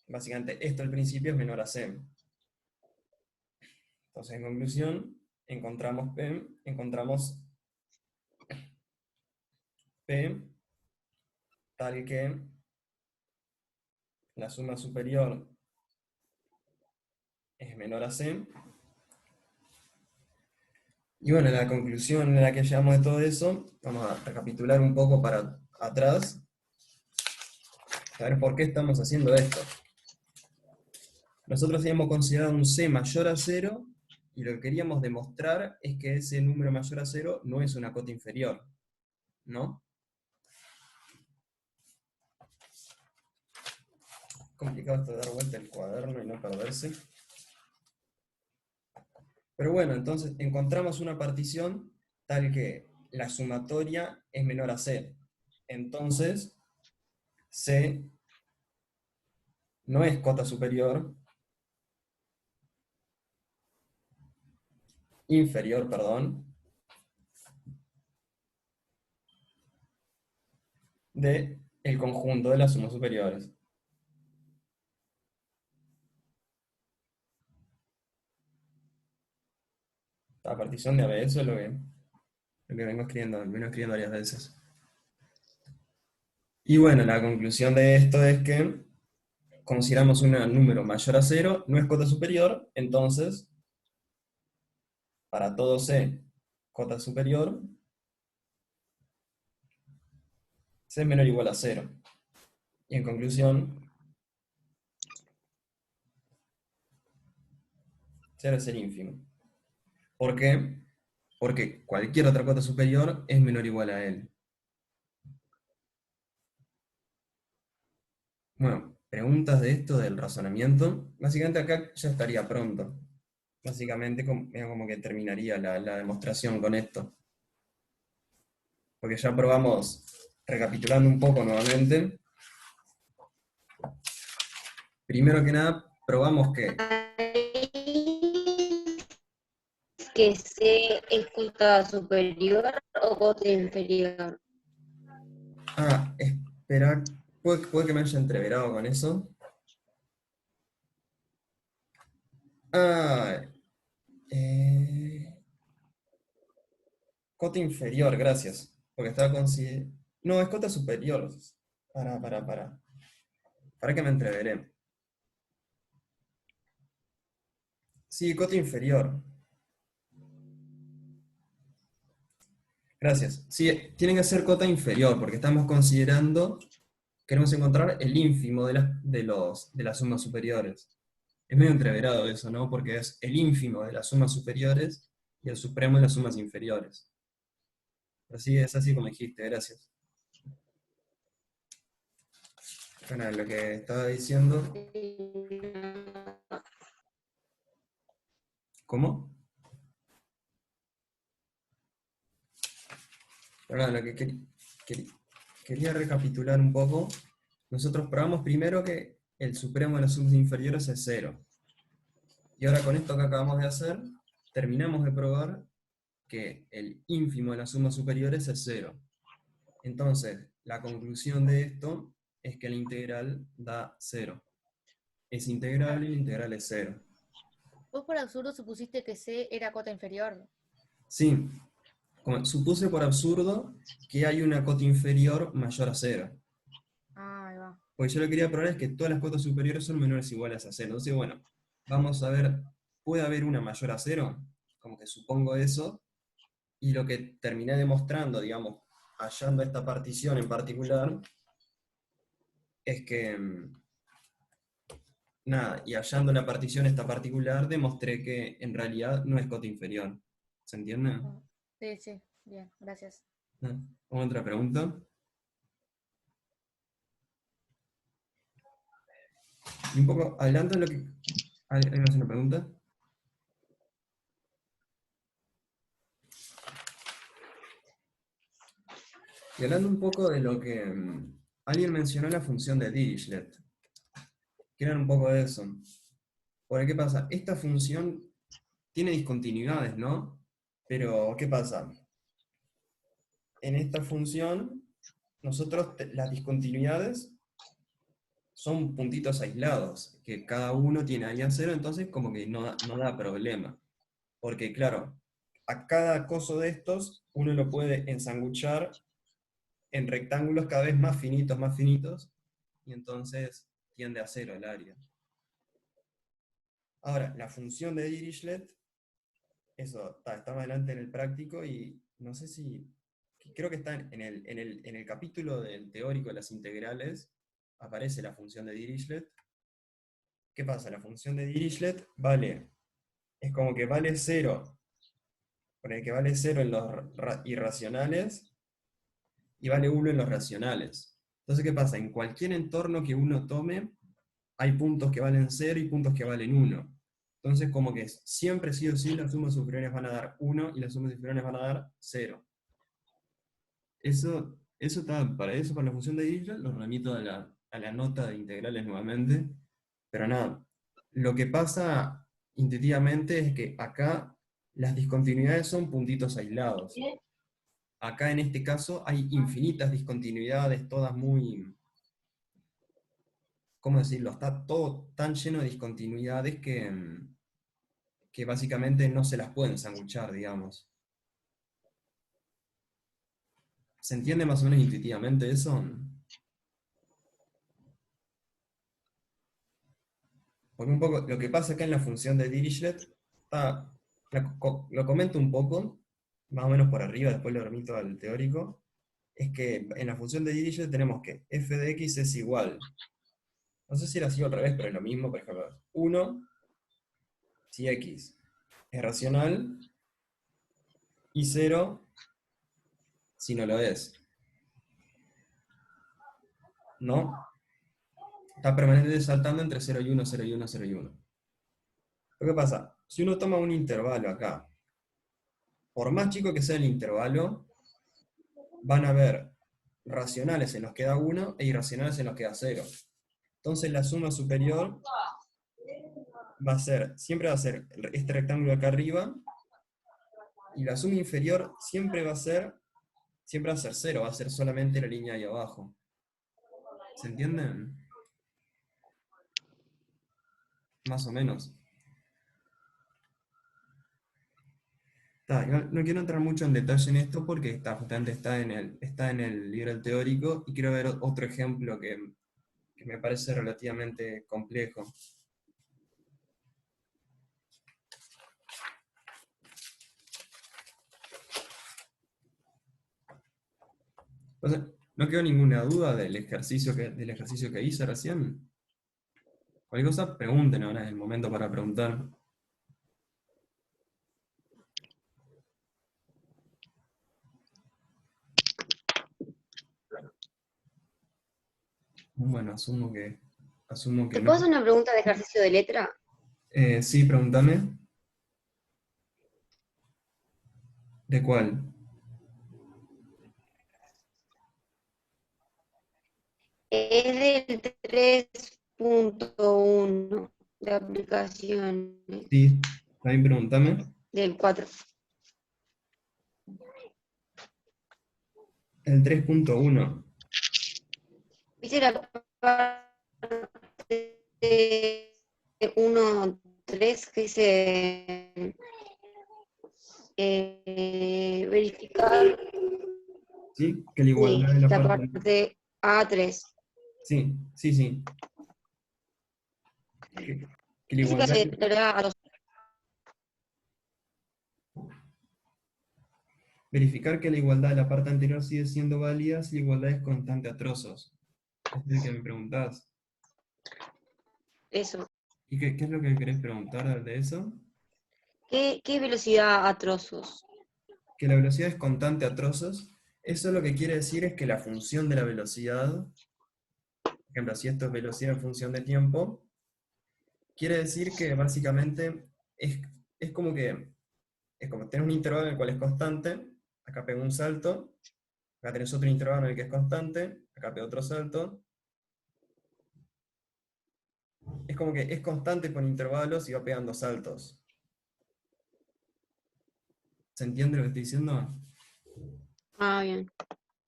básicamente esto al principio es menor a c. Entonces, en conclusión, encontramos P tal que la suma superior es menor a c. Y bueno, la conclusión en la que llegamos de todo eso, vamos a recapitular un poco para atrás, a ver por qué estamos haciendo esto. Nosotros habíamos considerado un c mayor a 0, y lo que queríamos demostrar es que ese número mayor a 0 no es una cota inferior, ¿no? complicado esto de dar vuelta el cuaderno y no perderse. Pero bueno, entonces encontramos una partición tal que la sumatoria es menor a C. Entonces, C no es cota superior, inferior, perdón, de el conjunto de las sumas superiores. La partición de AB, eso es lo que vengo escribiendo varias veces. Y bueno, la conclusión de esto es que consideramos un número mayor a 0, no es cota superior, entonces, para todo C, cota superior, C es menor o igual a 0. Y en conclusión, 0 es el ínfimo. ¿Por qué? Porque cualquier otra cota superior es menor o igual a él. Bueno, preguntas de esto, del razonamiento. Básicamente acá ya estaría pronto. Básicamente como que terminaría la demostración con esto. Porque ya probamos, recapitulando un poco nuevamente. Primero que nada, probamos que Que C es cota superior o cota inferior. espera, puede que me haya entreverado con eso. Cota inferior, gracias. Porque estaba considerando... No, es cota superior. Para que me entreveré. Sí, cota inferior. Gracias. Sí, tiene que ser cota inferior, porque estamos considerando, queremos encontrar el ínfimo de las sumas superiores. Es medio entreverado eso, ¿no? Porque es el ínfimo de las sumas superiores y el supremo de las sumas inferiores. Así es así como dijiste, gracias. Bueno, lo que estaba diciendo... ¿Cómo? Pero lo que quería recapitular un poco, nosotros probamos primero que el supremo de las sumas inferiores es 0. Y ahora con esto que acabamos de hacer, terminamos de probar que el ínfimo de las sumas superiores es 0. Entonces, la conclusión de esto es que la integral da 0. Es integral y la integral es 0. Vos por absurdo supusiste que C era cota inferior. Sí, supuse por absurdo que hay una cota inferior mayor a 0. Ah, ahí va. Porque yo lo que quería probar es que todas las cotas superiores son menores o iguales a 0. Entonces, bueno, vamos a ver, ¿puede haber una mayor a 0? Como que supongo eso. Y lo que terminé demostrando, digamos, hallando esta partición en particular, es que, nada, y hallando la partición esta particular, demostré que en realidad no es cota inferior. ¿Se entiende? Sí, sí, bien, gracias. ¿Otra pregunta? Y un poco, hablando de lo que... ¿Alguien hace una pregunta? Y hablando un poco de lo que... alguien mencionó la función de Dirichlet. Que era un poco de eso. Porque, ¿qué pasa? Esta función tiene discontinuidades, ¿no? Pero, ¿qué pasa? En esta función, nosotros las discontinuidades son puntitos aislados, que cada uno tiene ahí a 0, entonces como que no da problema. Porque, claro, a cada coso de estos, uno lo puede ensanguchar en rectángulos cada vez más finitos, y entonces tiende a 0 el área. Ahora, la función de Dirichlet, eso está más adelante en el práctico, y no sé si, creo que está en el capítulo del teórico de las integrales, aparece la función de Dirichlet. ¿Qué pasa? La función de Dirichlet es como que vale 0, con el que vale 0 en los irracionales, y vale 1 en los racionales. Entonces, ¿qué pasa? En cualquier entorno que uno tome, hay puntos que valen 0 y puntos que valen 1. Entonces, como que siempre sí o sí las sumas superiores van a dar 1 y las sumas inferiores van a dar 0. Eso está, para eso, para la función de Dirichlet, lo remito a la nota de integrales nuevamente. Pero nada, lo que pasa intuitivamente es que acá las discontinuidades son puntitos aislados. Acá en este caso hay infinitas discontinuidades, todas muy, ¿cómo decirlo? Está todo tan lleno de discontinuidades que básicamente no se las pueden sanguchar, digamos. ¿Se entiende más o menos intuitivamente eso? Porque un poco lo que pasa acá en la función de Dirichlet, lo comento un poco, más o menos por arriba, después lo remito al teórico, es que en la función de Dirichlet tenemos que f de x es igual, no sé si era así o al revés, pero es lo mismo, por ejemplo, 1 si x es racional y 0 si no lo es. ¿No? Está permanentemente saltando entre 0 y 1, 0 y 1, 0 y 1. Lo que pasa, si uno toma un intervalo acá, por más chico que sea el intervalo, van a haber racionales en los que da 1 e irracionales en los que da 0. Entonces la suma superior siempre va a ser este rectángulo acá arriba, y la suma inferior siempre va a ser 0, va a ser solamente la línea ahí abajo. ¿Se entienden? Más o menos. Igual no quiero entrar mucho en detalle en esto porque justamente está en el libro del teórico, y quiero ver otro ejemplo que me parece relativamente complejo. Entonces, no quedó ninguna duda del ejercicio que hice recién. Cualquier cosa, pregunten ahora, es el momento para preguntar. Bueno, asumo que ¿Te no. puedo hacer una pregunta de ejercicio de letra? Sí, pregúntame. ¿De cuál? Es del 3.1 de aplicaciones, Sí, también pregúntame. del 4. El 3.1. ¿Viste la parte de 1.3 que dice verificar? ¿Sí? Que la Sí, igualdad de la la parte... parte A3. Sí, sí, sí. Que la Dice que igualdad... se tolera a 2. Verificar que la igualdad de la parte anterior sigue siendo válida si la igualdad es constante a trozos. Este es el que me preguntás. Eso. ¿Y qué es lo que querés preguntar de eso? ¿Qué velocidad a trozos? Que la velocidad es constante a trozos. Eso lo que quiere decir es que la función de la velocidad, por ejemplo, si esto es velocidad en función de tiempo, quiere decir que básicamente es como que es como tener un intervalo en el cual es constante, acá pego un salto, acá tenés otro intervalo en el que es constante, acá pego otro salto. Es como que es constante con intervalos y va pegando saltos. ¿Se entiende lo que estoy diciendo? Ah, bien.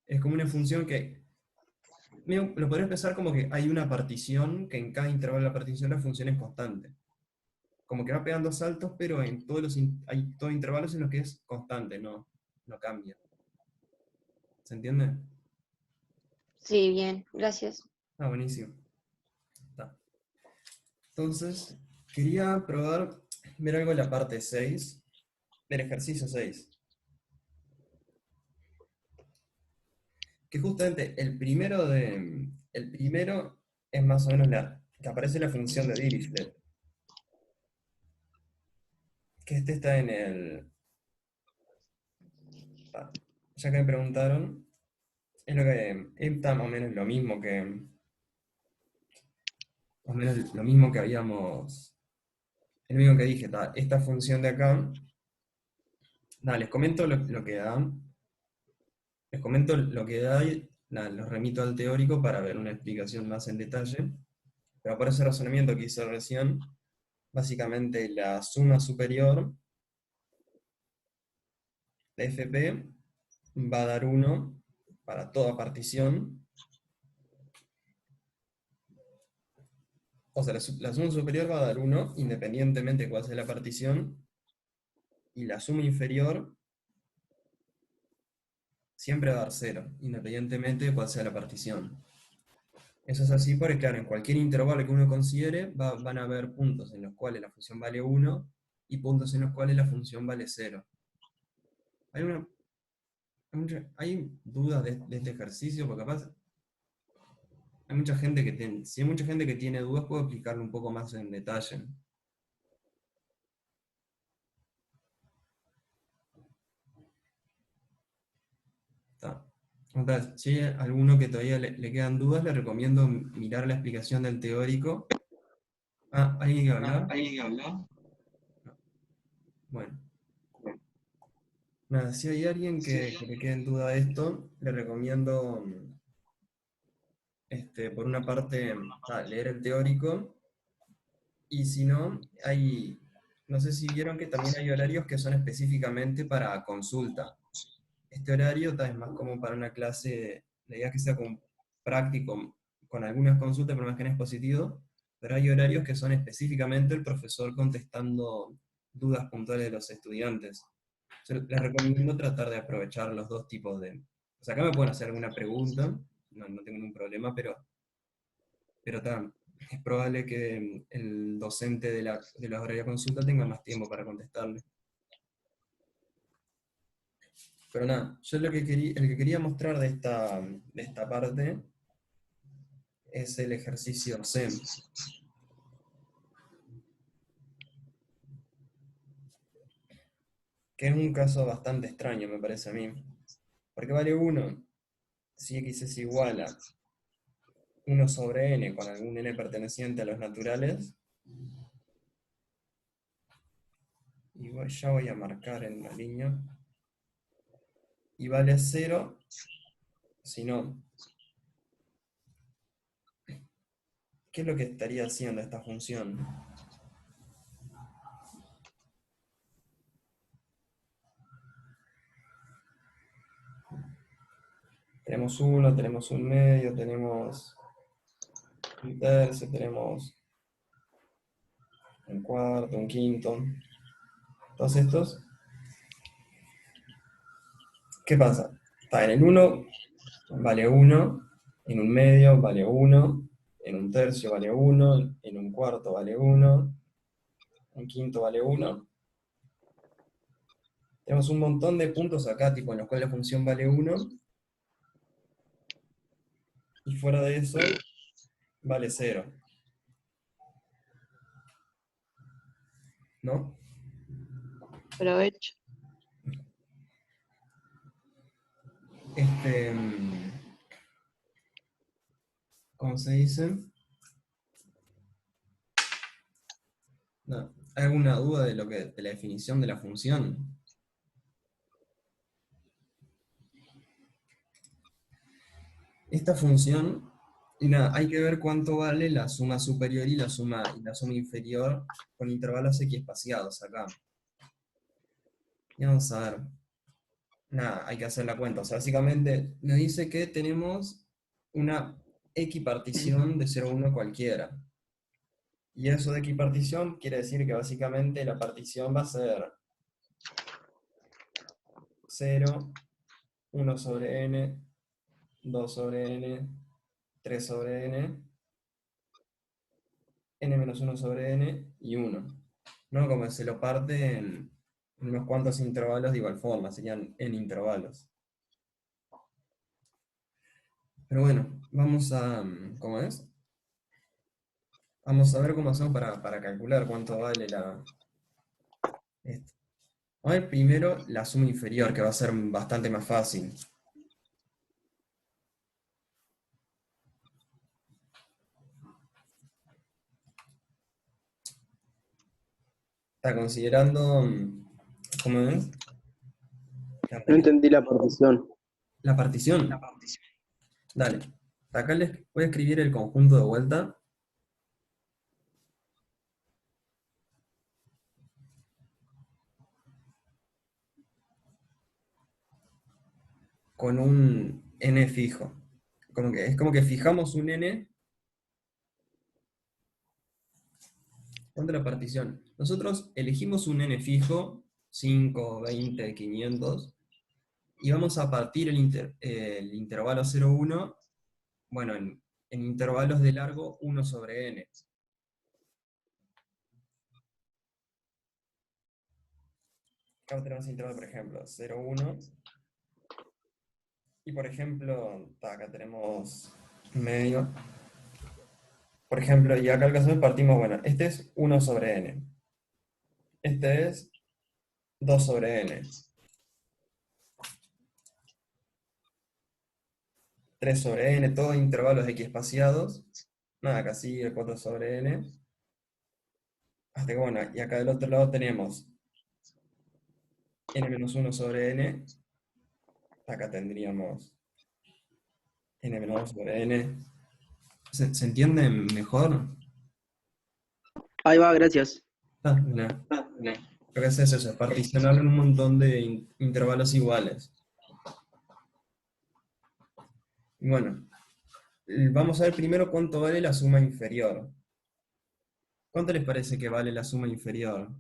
Es como una función que lo podrías pensar como que hay una partición, que en cada intervalo de la partición la función es constante. Como que va pegando saltos, pero en hay todos intervalos en los que es constante, no cambia. ¿Se entiende? Sí, bien. Gracias. Ah, buenísimo. Está. Entonces, quería probar, ver algo en la parte 6, del ejercicio 6. Que justamente el primero es más o menos que aparece la función de Dirichlet. Que este está en el... Ya que me preguntaron, es lo que está más o menos lo mismo que... o menos lo mismo que habíamos, es lo mismo que dije, esta función de acá, les comento lo que da, les comento lo que da y los remito al teórico para ver una explicación más en detalle, pero por ese razonamiento que hice recién, básicamente la suma superior de FP va a dar 1 para toda partición. O sea, la suma superior va a dar 1 independientemente de cuál sea la partición, y la suma inferior siempre va a dar 0, independientemente de cuál sea la partición. Eso es así porque, claro, en cualquier intervalo que uno considere, van a haber puntos en los cuales la función vale 1 y puntos en los cuales la función vale 0. Hay dudas de este ejercicio, porque capaz hay mucha gente que si hay mucha gente que tiene dudas, puedo explicarlo un poco más en detalle. Está. Entonces, si hay alguno que todavía le quedan dudas, le recomiendo mirar la explicación del teórico. ¿Alguien que hablar? Bueno. Nada, si hay alguien que le quede en duda de esto, le recomiendo, por una parte, leer el teórico, y si no, no sé si vieron que también hay horarios que son específicamente para consulta. Este horario es más como para una clase, la idea es que sea como práctico, con algunas consultas, pero más que nada expositivo, pero hay horarios que son específicamente el profesor contestando dudas puntuales de los estudiantes. Yo les recomiendo tratar de aprovechar los dos tipos de... O sea, acá me pueden hacer alguna pregunta, no tengo ningún problema, pero es probable que el docente de la horaria de consulta tenga más tiempo para contestarle. Pero nada, yo el que quería mostrar de esta parte es el ejercicio C. Que es un caso bastante extraño, me parece a mí. Porque vale 1 si x es igual a 1 sobre n con algún n perteneciente a los naturales. Y ya voy a marcar en la línea. Y vale 0 si no. ¿Qué es lo que estaría haciendo esta función? Tenemos 1, tenemos 1/2, tenemos 1/3, tenemos 1/4, 1/5. Todos estos. ¿Qué pasa? En el 1 vale 1, en 1/2 vale 1, en 1/3 vale 1, en 1/4 vale 1, en 1/5 vale 1. Tenemos un montón de puntos acá, tipo en los cuales la función vale 1, y fuera de eso vale 0. ¿No? Aprovecho. ¿Cómo se dice? No. ¿Hay alguna duda de la definición de la función? Esta función, y nada, hay que ver cuánto vale la suma superior y la suma inferior con intervalos equiespaciados acá. Y vamos a ver. Nada, hay que hacer la cuenta. O sea, básicamente nos dice que tenemos una equipartición de 0, 1 cualquiera. Y eso de equipartición quiere decir que básicamente la partición va a ser 0, 1 sobre n, 2 sobre n, 3 sobre n, n menos 1 sobre n y 1. ¿No? Como se lo parte en unos cuantos intervalos de igual forma, serían n intervalos. Pero bueno, vamos a... ¿Cómo es? Vamos a ver cómo hacemos para calcular cuánto vale esto. Vamos a ver primero la suma inferior, que va a ser bastante más fácil. Está considerando, ¿cómo es? No entendí la partición. La partición. Dale. Acá les voy a escribir el conjunto de vuelta. Con un n fijo. Es como que fijamos un n contra la partición. Nosotros elegimos un n fijo, 5, 20, 500, y vamos a partir el intervalo 0, 1, bueno, en intervalos de largo 1 sobre n. Acá tenemos intervalo, por ejemplo, 0, 1. Y por ejemplo, acá tenemos medio. Por ejemplo, y acá el caso partimos, bueno, este es 1 sobre n. Este es 2 sobre n. 3 sobre n, todos intervalos x espaciados. Nada, acá sigue 4 sobre n. Hasta que, bueno, y acá del otro lado tenemos n-1 sobre n. Acá tendríamos n-1 sobre n. ¿Se entiende mejor? Ahí va, gracias. No. Lo que es eso, es particionarlo en un montón de intervalos iguales. Y bueno, vamos a ver primero cuánto vale la suma inferior. ¿Cuánto les parece que vale la suma inferior?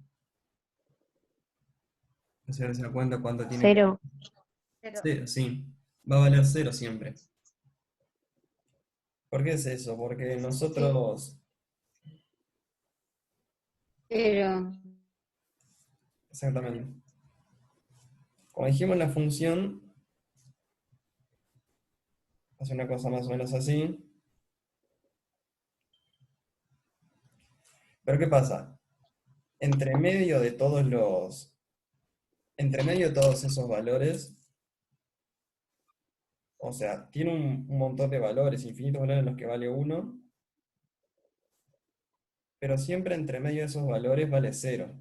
¿Se da cuenta cuánto tiene? 0. Cero, sí. Va a valer 0 siempre. ¿Por qué es eso? Porque nosotros... 0. Exactamente. Como dijimos, la función hace una cosa más o menos así. Pero ¿qué pasa? Entre medio de todos esos valores, o sea, tiene un montón de valores, infinitos valores en los que vale 1, pero siempre entre medio de esos valores vale 0.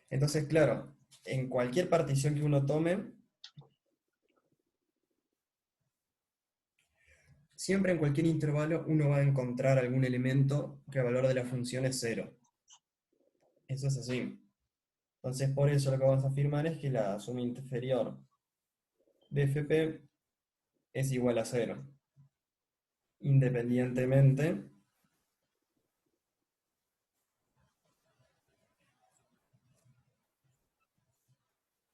Entonces, claro, en cualquier partición que uno tome, siempre en cualquier intervalo uno va a encontrar algún elemento que el valor de la función es 0. Eso es así. Entonces, por eso lo que vamos a afirmar es que la suma inferior de fp es igual a 0, independientemente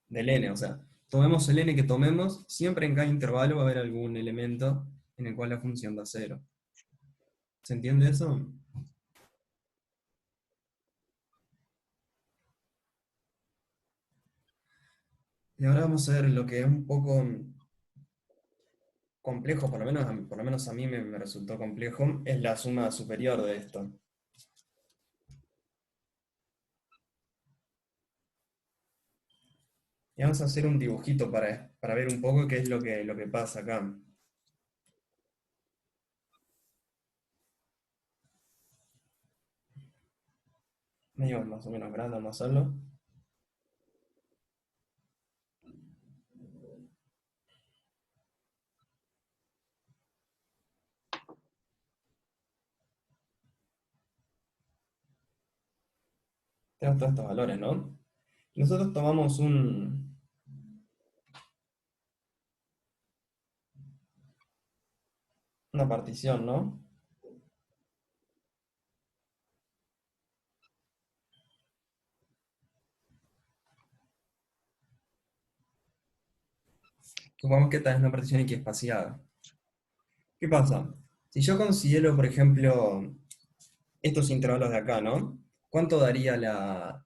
del n. O sea, tomemos el n que tomemos, siempre en cada intervalo va a haber algún elemento en el cual la función da 0. ¿Se entiende eso? Y ahora vamos a ver lo que es un poco complejo, por lo menos a mí me resultó complejo, es la suma superior de esto. Y vamos a hacer un dibujito para ver un poco qué es lo que pasa acá. Medio más o menos grande, vamos a hacerlo. Tenemos todos estos valores, ¿no? Nosotros tomamos una partición, ¿no? Supongamos que esta es una partición equiespaciada. ¿Qué pasa? Si yo considero, por ejemplo, estos intervalos de acá, ¿no? ¿Cuánto daría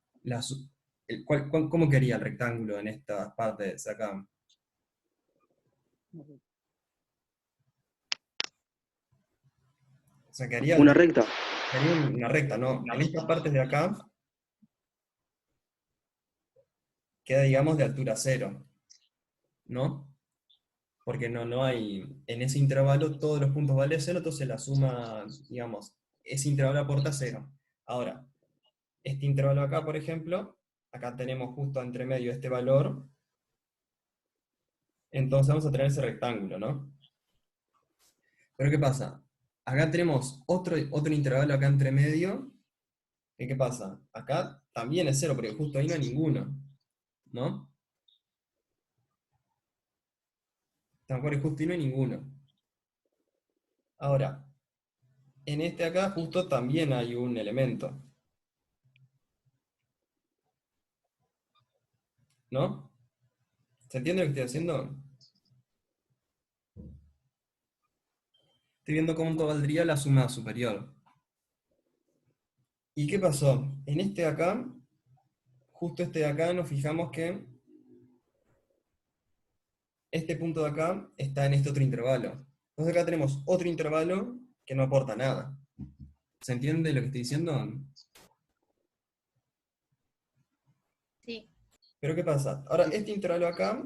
cómo quedaría el rectángulo en estas partes de acá? O sea, Una recta. quedaría una recta, ¿no? En estas partes de acá queda, digamos, de altura 0, ¿no? Porque no hay, en ese intervalo todos los puntos valen 0, entonces la suma, digamos, ese intervalo aporta 0. Ahora, este intervalo acá, por ejemplo, acá tenemos justo entre medio este valor, entonces vamos a tener ese rectángulo, ¿no? Pero ¿qué pasa? Acá tenemos otro intervalo acá entre medio, ¿y qué pasa? Acá también es 0, porque justo ahí no hay ninguno, ¿no? Tampoco justo ahí no hay ninguno. Ahora, en este acá justo también hay un elemento, ¿no? ¿Se entiende lo que estoy haciendo? Estoy viendo cuánto valdría la suma superior. ¿Y qué pasó? En este de acá, justo este de acá, nos fijamos que este punto de acá está en este otro intervalo. Entonces acá tenemos otro intervalo que no aporta nada. ¿Se entiende lo que estoy diciendo? Sí. Pero ¿qué pasa? Ahora, este intervalo acá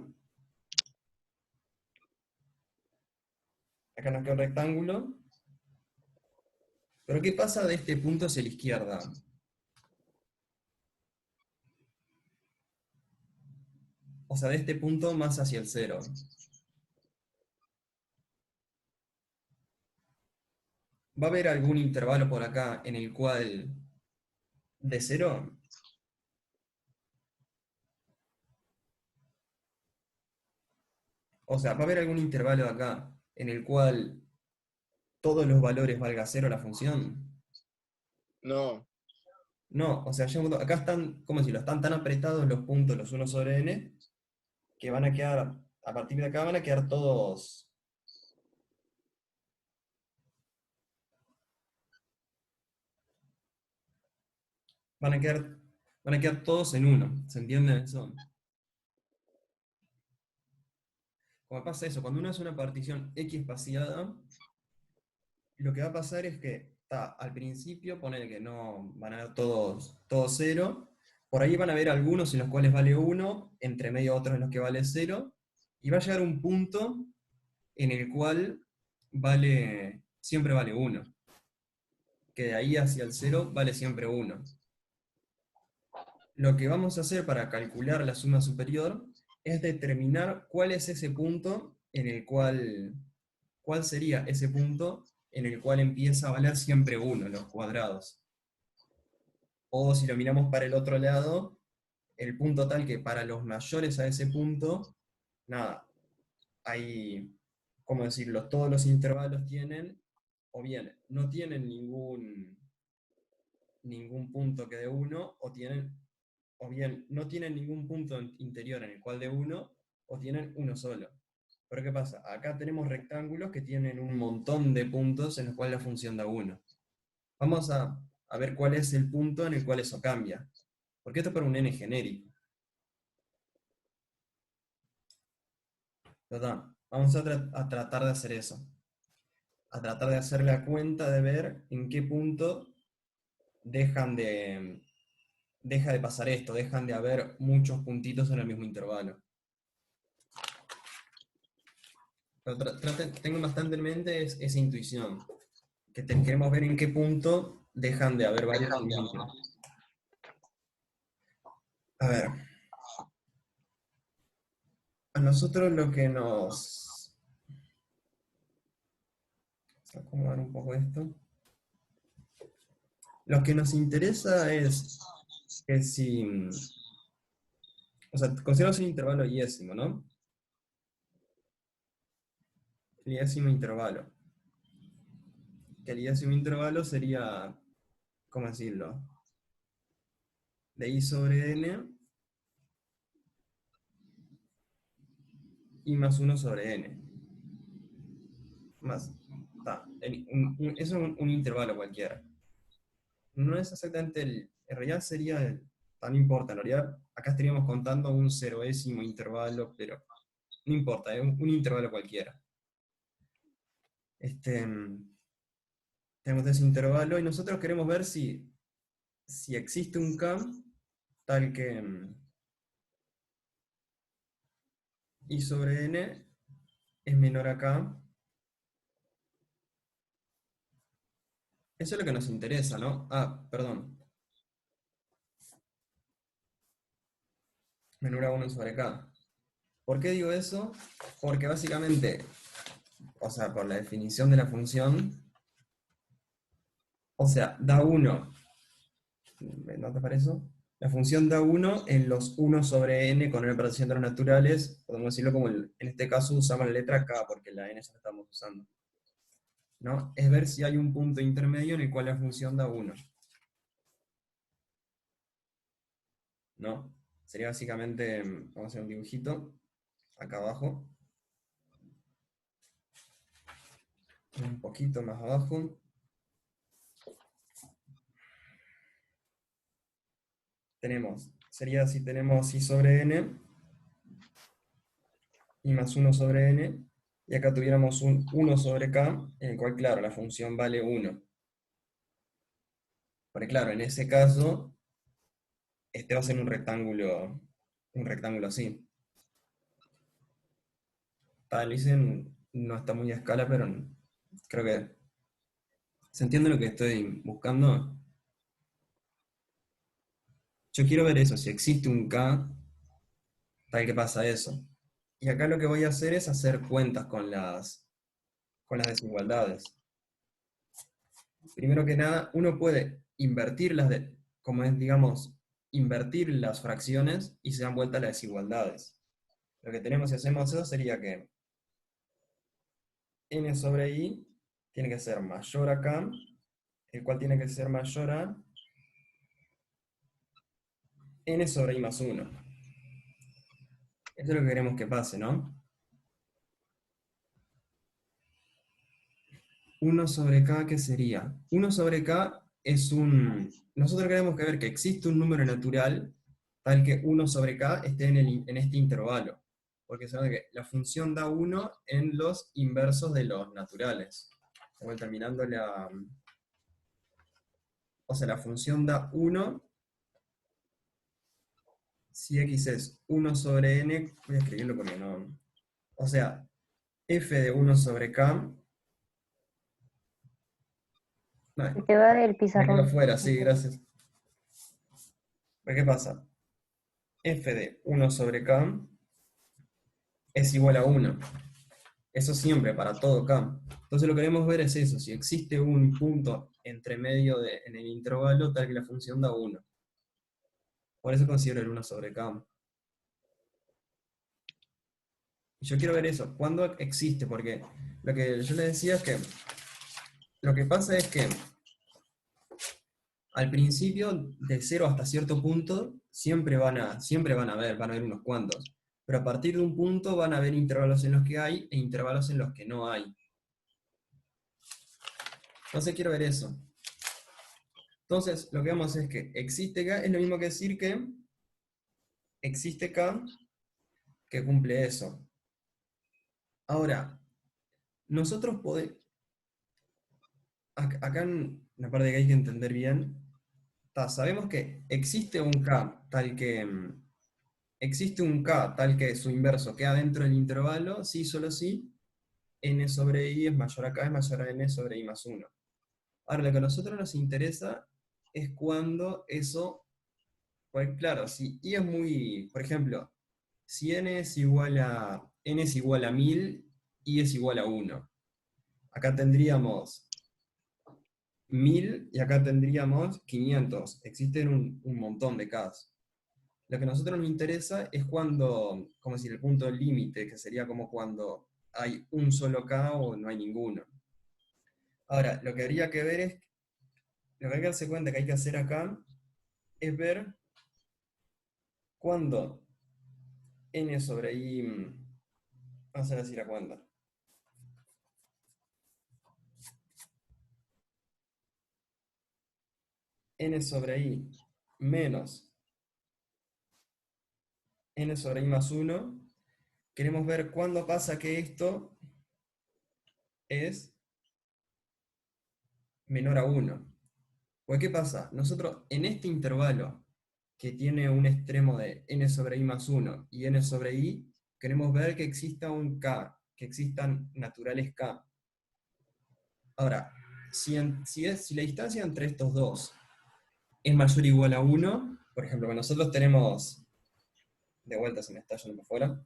nos queda un rectángulo. Pero ¿qué pasa de este punto hacia la izquierda? O sea, de este punto más hacia el 0. ¿Va a haber algún intervalo por acá en el cual de 0? O sea, ¿va a haber algún intervalo acá en el cual todos los valores valga 0 la función? No. No, o sea, acá están, ¿cómo decirlo? Están tan apretados los puntos, los 1 sobre n, que van a quedar, a partir de acá van a quedar todos. Van a quedar todos en 1. ¿Se entiende eso? Como pasa eso, cuando uno hace una partición X espaciada, lo que va a pasar es que al principio, ponele que no van a ver todos 0, por ahí van a haber algunos en los cuales vale 1, entre medio otros en los que vale 0, y va a llegar un punto en el cual siempre vale 1, que de ahí hacia el 0 vale siempre 1. Lo que vamos a hacer para calcular la suma superior es determinar cuál es ese punto en el cuál sería ese punto en el cual empieza a valer siempre 1, los cuadrados. O si lo miramos para el otro lado, el punto tal que para los mayores a ese punto, nada, hay, ¿cómo decirlo? Todos los intervalos tienen, o bien no tienen ningún punto que de 1, o bien no tienen ningún punto interior en el cual de 1, o tienen uno solo. Pero ¿qué pasa? Acá tenemos rectángulos que tienen un montón de puntos en los cuales la función da 1. Vamos a ver cuál es el punto en el cual eso cambia. Porque esto es para un n genérico. ¿Verdad? Vamos a tratar de hacer eso. A tratar de hacer la cuenta de ver en qué punto deja de pasar esto, dejan de haber muchos puntitos en el mismo intervalo. Pero tengo bastante en mente esa intuición, que queremos ver en qué punto dejan de haber varios en el mismo intervalo. A ver, a nosotros lo que nos... Vamos a acomodar un poco esto. Lo que nos interesa es que si... O sea, consideramos un intervalo yésimo, ¿no? El yésimo intervalo. Que el yésimo intervalo sería, ¿cómo decirlo? De i sobre n y más 1 sobre n. Más, eso es un intervalo cualquiera. No es exactamente en realidad sería, no importa, en realidad acá estaríamos contando un 0º intervalo, pero no importa, es un intervalo cualquiera. Tenemos ese intervalo y nosotros queremos ver si existe un k tal que i sobre n es menor a k Eso es lo que nos interesa, ¿no? Ah, perdón. Menor a 1 sobre K. ¿Por qué digo eso? Porque básicamente, o sea, por la definición de la función, o sea, da 1, ¿no te parece? La función da 1 en los 1 sobre n con n partición de los naturales, podemos decirlo como en este caso usamos la letra K, porque la n ya la estamos usando. ¿No? Es ver si hay un punto intermedio en el cual la función da 1. ¿No? Sería básicamente, vamos a hacer un dibujito, acá abajo. Un poquito más abajo. Sería si tenemos i sobre n, i más 1 sobre n, y acá tuviéramos un 1 sobre k, en el cual, claro, la función vale 1. Porque claro, en ese caso, este va a ser un rectángulo así. Tal vez no está muy a escala, pero creo que ¿se entiende lo que estoy buscando? Yo quiero ver eso, si existe un k, tal que pasa eso. Y acá lo que voy a hacer es hacer cuentas con las desigualdades. Primero que nada, uno puede invertir como es, digamos, invertir las fracciones y se dan vuelta las desigualdades. Lo que tenemos si hacemos eso sería que n sobre i tiene que ser mayor a k, el cual tiene que ser mayor a n sobre i más 1. Esto es lo que queremos que pase, ¿no? 1 sobre k, ¿qué sería? 1 sobre k es un... Nosotros queremos que ver que existe un número natural tal que 1 sobre k esté en este intervalo. Porque sabemos que la función da 1 en los inversos de los naturales. Estamos terminando la... O sea, la función da 1 si x es 1 sobre n, voy a escribirlo porque no... O sea, f de 1 sobre k... No, Te va del me quedo pizarrón. fuera, sí, gracias. ¿Pero qué pasa? F de 1 sobre k es igual a 1. Eso siempre, para todo k. Entonces lo que queremos ver es eso, si existe un punto entre medio en el intervalo tal que la función da 1. Por eso considero el 1 sobre k. Y yo quiero ver eso, ¿cuándo existe? Porque lo que yo le decía es que lo que pasa es que al principio, de 0 hasta cierto punto, siempre van a haber unos cuantos. Pero a partir de un punto van a haber intervalos en los que hay e intervalos en los que no hay. Entonces quiero ver eso. Entonces, lo que vamos es que existe K, es lo mismo que decir que existe K que cumple eso. Ahora, nosotros podemos... Acá en la parte que hay que entender bien, sabemos que existe un K tal que... Existe un K tal que su inverso queda dentro del intervalo, sí, solo sí, n sobre i es mayor a k, es mayor a n sobre i más 1. Ahora, lo que a nosotros nos interesa es cuando eso, pues claro, si i es muy, por ejemplo, si n es igual a 1000, i es igual a 1. Acá tendríamos 1000 y acá tendríamos 500. Existen un montón de k's. Lo que a nosotros nos interesa es cuando, como decir, el punto límite, que sería como cuando hay un solo k o no hay ninguno. Ahora, lo que habría que ver es, lo que hay que darse cuenta que hay que hacer acá, es ver cuándo n sobre i, vamos a decir la cuenta. N sobre i menos n sobre i más 1, queremos ver cuándo pasa que esto es menor a 1. Pues ¿qué pasa? Nosotros en este intervalo que tiene un extremo de n sobre i más 1 y n sobre i, queremos ver que exista un k, que existan naturales k. Ahora, si la distancia entre estos dos es mayor o igual a 1, por ejemplo, que nosotros tenemos, de vuelta se me está yendo para afuera,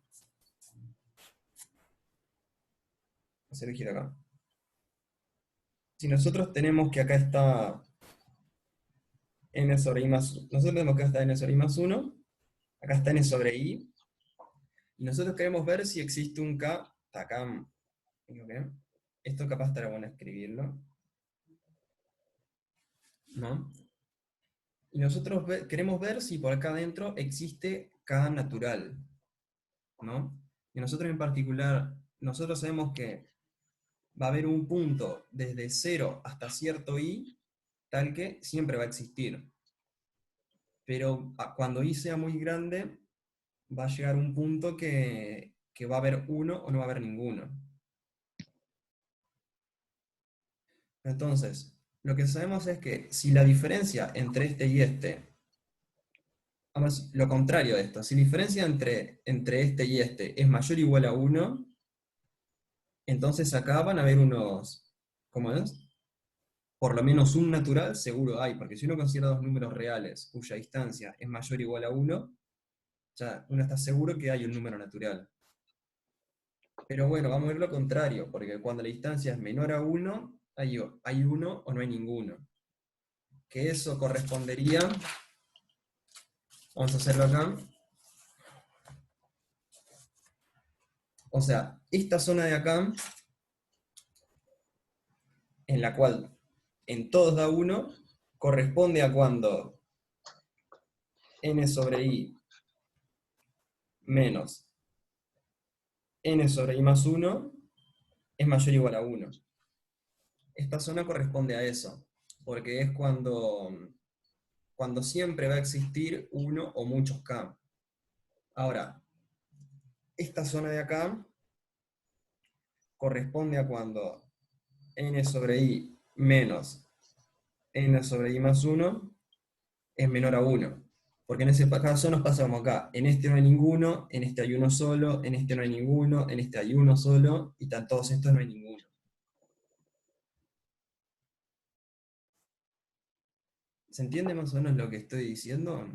hacer el giro acá. Si nosotros tenemos que acá está n sobre i más, nosotros tenemos que acá está n sobre i más 1, acá está n sobre i, y nosotros queremos ver si existe un k, acá, ¿okay? Esto capaz estará bueno escribirlo, ¿no? Y nosotros queremos ver si por acá adentro existe k natural, ¿no? Y nosotros en particular, nosotros sabemos que va a haber un punto desde 0 hasta cierto i, tal que siempre va a existir. Pero cuando i sea muy grande, va a llegar un punto que va a haber uno o no va a haber ninguno. Entonces, lo que sabemos es que si la diferencia entre este y este, vamos, lo contrario de esto, si la diferencia entre este y este es mayor o igual a 1, entonces acá van a haber unos, ¿cómo es? Por lo menos un natural seguro hay, porque si uno considera dos números reales cuya distancia es mayor o igual a 1, ya uno está seguro que hay un número natural. Pero bueno, vamos a ver lo contrario, porque cuando la distancia es menor a 1, hay uno o no hay ninguno. Que eso correspondería, vamos a hacerlo acá, o sea, esta zona de acá, en la cual en todos da 1, corresponde a cuando n sobre i menos n sobre i más 1 es mayor o igual a 1. Esta zona corresponde a eso, porque es cuando siempre va a existir uno o muchos k. Ahora, esta zona de acá corresponde a cuando n sobre i menos n sobre i más 1 es menor a 1. Porque en ese caso nos pasa como acá. En este no hay ninguno, en este hay uno solo, en este no hay ninguno, en este hay uno solo, y en todos estos no hay ninguno. ¿Se entiende más o menos lo que estoy diciendo?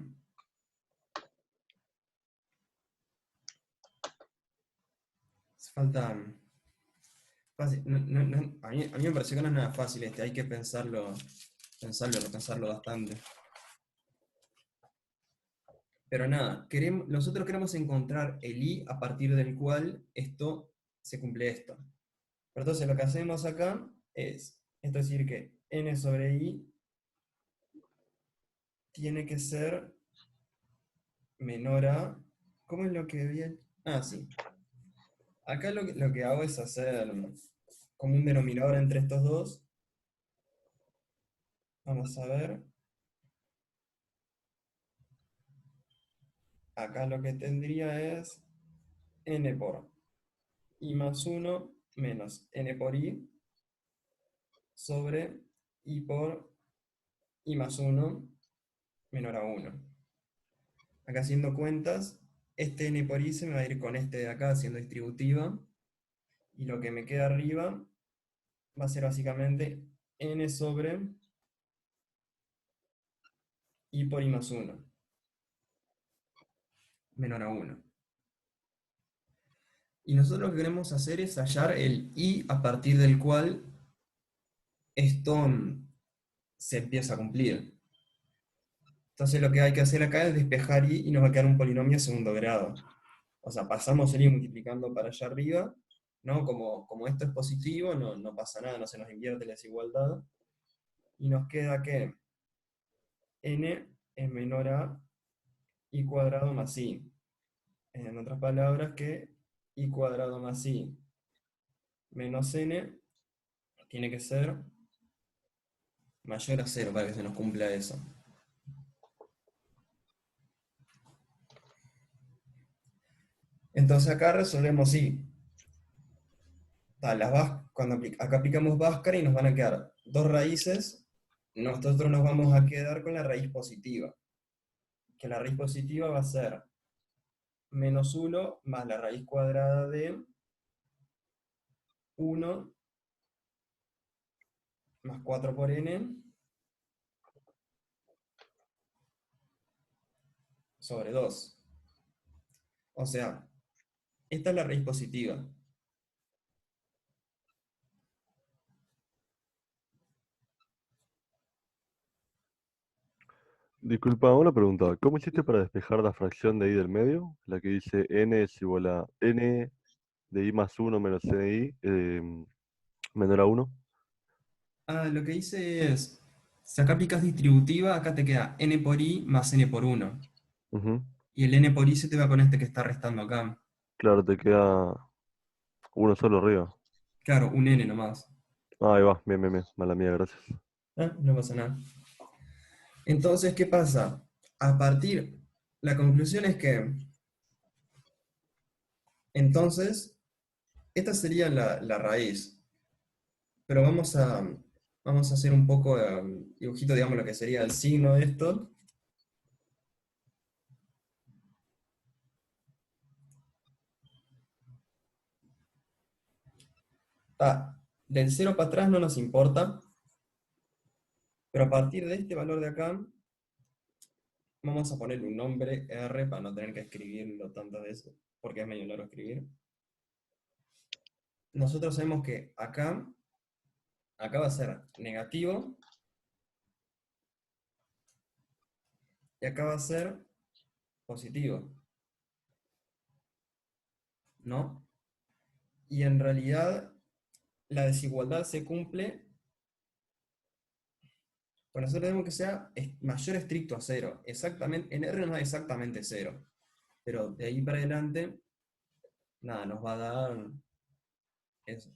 Falta... Fácil. A mí me pareció que no es nada fácil hay que pensarlo bastante. Pero nada, nosotros queremos encontrar el i a partir del cual se cumple esto. Pero entonces lo que hacemos acá es decir que n sobre i tiene que ser menor a... ¿Cómo es lo que bien? Ah, sí. Acá lo que hago es hacer como un denominador entre estos dos. Vamos a ver. Acá lo que tendría es n por i más 1 menos n por i sobre i por i más 1 menor a 1. Acá haciendo cuentas, este n por i se me va a ir con este de acá haciendo distributiva, y lo que me queda arriba va a ser básicamente n sobre i por i más 1 menor a 1. Y nosotros lo que queremos hacer es hallar el i a partir del cual esto se empieza a cumplir. Entonces lo que hay que hacer acá es despejar i y nos va a quedar un polinomio de segundo grado. O sea, pasamos el i multiplicando para allá arriba, ¿no? Como esto es positivo, no pasa nada, no se nos invierte la desigualdad. Y nos queda que n es menor a i cuadrado más i. En otras palabras, que i cuadrado más i menos n tiene que ser mayor a 0 para que se nos cumpla eso. Entonces acá resolvemos i. Cuando acá aplicamos Bhaskara y nos van a quedar dos raíces, nosotros nos vamos a quedar con la raíz positiva. Que la raíz positiva va a ser menos 1 más la raíz cuadrada de 1 más 4 por n sobre 2. O sea, esta es la raíz positiva. Disculpa, una pregunta. ¿Cómo hiciste para despejar la fracción de ahí del medio? La que dice n es igual a n de i más 1 menos n de i menor a 1. Ah, lo que hice es, si acá aplicas distributiva, acá te queda n por i más n por 1. Ujú. Y el n por i se te va con este que está restando acá. Claro, te queda uno solo arriba. Claro, un n nomás. Ah, ahí va, bien, bien, bien. Mala mía, gracias. Ah, no pasa nada. Entonces, ¿qué pasa? La conclusión es que, entonces, esta sería la raíz. Pero vamos a hacer un poco de dibujito, digamos, lo que sería el signo de esto. Del 0 para atrás no nos importa, pero a partir de este valor de acá, vamos a ponerle un nombre R para no tener que escribirlo tantas veces, porque es medio largo escribir. Nosotros sabemos que acá va a ser negativo, y acá va a ser positivo, ¿no? Y en realidad la desigualdad se cumple, pues nosotros tenemos que sea mayor estricto a 0. Exactamente, en R nos da exactamente 0. Pero de ahí para adelante, nada, nos va a dar eso.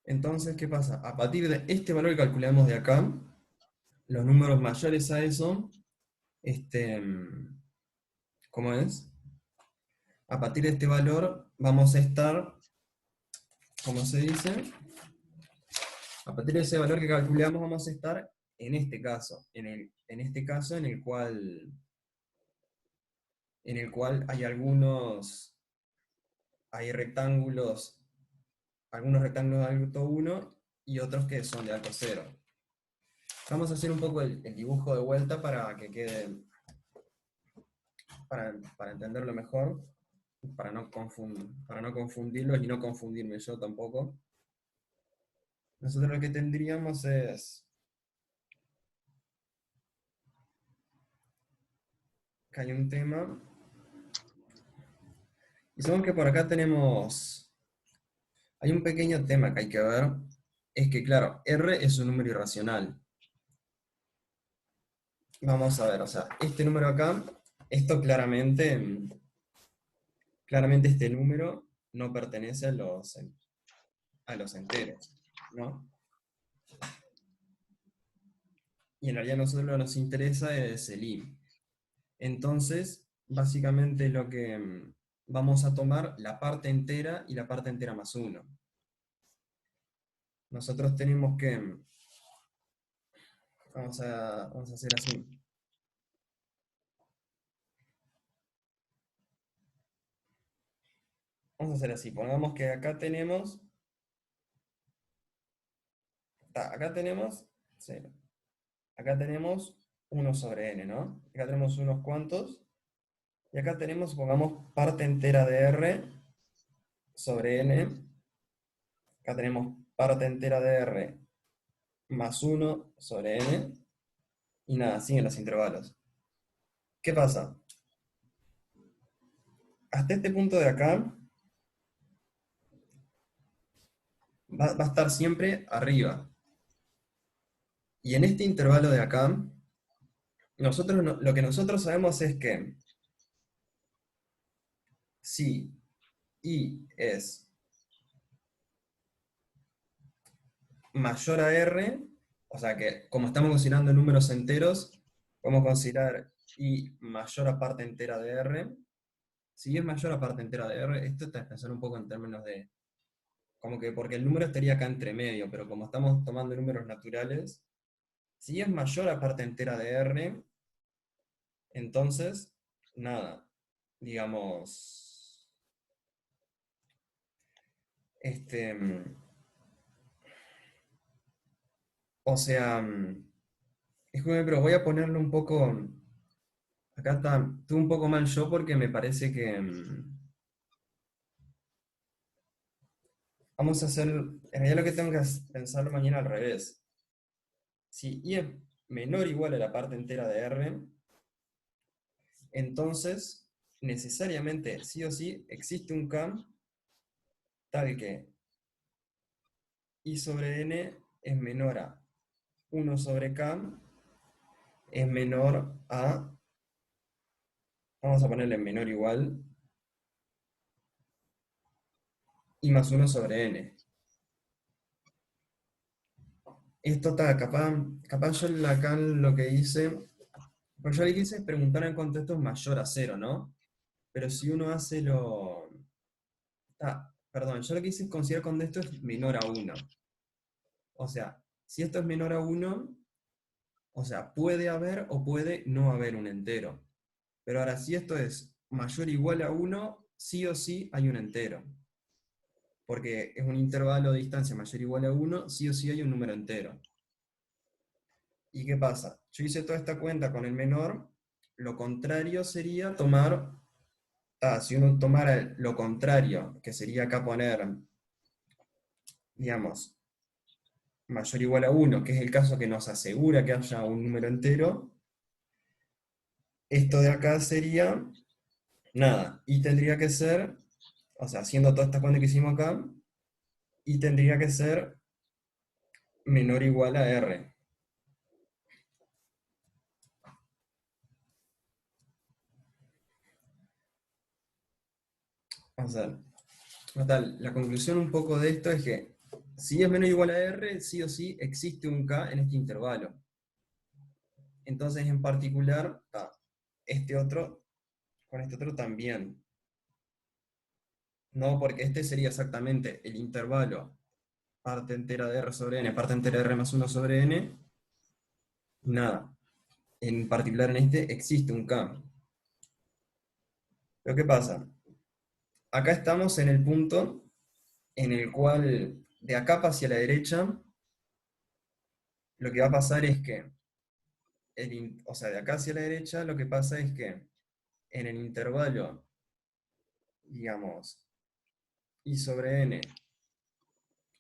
Entonces, ¿qué pasa? A partir de este valor que calculamos de acá, los números mayores a eso, ¿cómo es? A partir de este valor vamos a estar, ¿cómo se dice? A partir de ese valor que calculamos vamos a estar en este caso, en este caso en el cual hay rectángulos, algunos rectángulos de alto 1 y otros que son de alto 0. Vamos a hacer un poco el dibujo de vuelta para que quede, para entenderlo mejor, para no confundirlos y no confundirme yo tampoco. Nosotros lo que tendríamos es, acá hay un tema, y sabemos que por acá hay un pequeño tema que hay que ver, es que claro, R es un número irracional. Vamos a ver, o sea, este número acá, esto claramente este número no pertenece a los enteros, ¿no? Y en realidad a nosotros lo que nos interesa es el i. Entonces, básicamente lo que vamos a tomar la parte entera y la parte entera más 1. Nosotros tenemos que, vamos a hacer así. Vamos a hacer así, pongamos que acá tenemos, sí, acá tenemos 1 sobre n, ¿no? Acá tenemos unos cuantos, y acá tenemos, pongamos, parte entera de r sobre n, acá tenemos parte entera de r más 1 sobre n, y nada, siguen los intervalos. ¿Qué pasa? Hasta este punto de acá, va a estar siempre arriba. Y en este intervalo de acá, lo que nosotros sabemos es que si i es mayor a r, o sea que como estamos considerando números enteros, podemos considerar i mayor a parte entera de r. Si i es mayor a parte entera de r, esto está a pensar un poco en términos de, como que porque el número estaría acá entre medio, pero como estamos tomando números naturales, si i es mayor a parte entera de r, entonces, nada, digamos, O sea, disculpe, pero voy a ponerlo un poco. Acá está, estuve un poco mal yo porque me parece que. Vamos a hacer. En realidad lo que tengo que pensarlo mañana al revés. Si i es menor o igual a la parte entera de R, entonces necesariamente, sí o sí, existe un K tal que i sobre n es menor a 1 sobre K, es menor a, vamos a ponerle menor o igual, i más 1 sobre n. Esto está, capaz yo acá lo que hice, pues yo lo que hice es preguntar en contextos mayor a 0, ¿no? Pero si uno hace lo... perdón, yo lo que hice es considerar contexto es menor a 1. O sea, si esto es menor a 1, o sea, puede haber o puede no haber un entero. Pero ahora, si esto es mayor o igual a 1, sí o sí hay un entero. Porque es un intervalo de distancia mayor o igual a 1, sí o sí hay un número entero. ¿Y qué pasa? Yo hice toda esta cuenta con el menor, lo contrario sería tomar, si uno tomara lo contrario, que sería acá poner, digamos, mayor o igual a 1, que es el caso que nos asegura que haya un número entero, esto de acá sería, nada, y tendría que ser, o sea, haciendo toda esta cuenta que hicimos acá, y tendría que ser menor o igual a R. O sea, total, la conclusión un poco de esto es que si es menor o igual a R, sí o sí existe un K en este intervalo. Entonces, en particular, este otro, con este otro también. No, porque este sería exactamente el intervalo parte entera de R sobre N, parte entera de R más 1 sobre N, nada. En particular en este existe un K. Pero ¿qué pasa? Acá estamos en el punto en el cual de acá hacia la derecha lo que va a pasar es que, o sea, de acá hacia la derecha lo que pasa es que en el intervalo, digamos, i sobre n,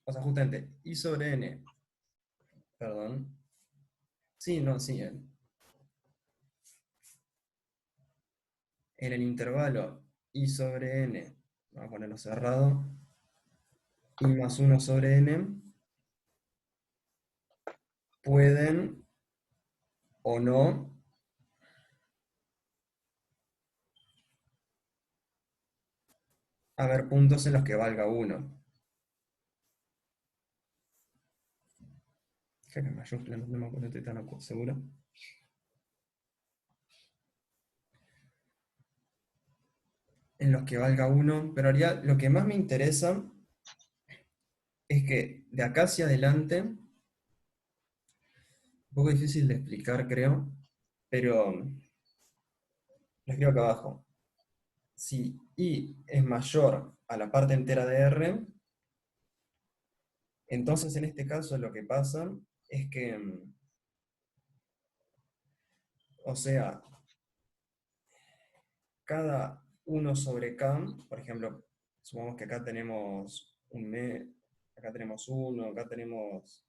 o sea, justamente i sobre n, perdón, sí, no, sí, en el intervalo i sobre n, vamos a ponerlo cerrado, i más 1 sobre n, pueden o no haber puntos en los que valga 1. Creo que en mayúscula, no me acuerdo, estoy tan seguro. En los que valga 1, pero en realidad lo que más me interesa es que de acá hacia adelante, un poco difícil de explicar creo, pero lo escribo acá abajo. Si i es mayor a la parte entera de R, entonces en este caso lo que pasa es que, o sea, cada 1 sobre K, por ejemplo, supongamos que acá tenemos acá tenemos 1, acá tenemos,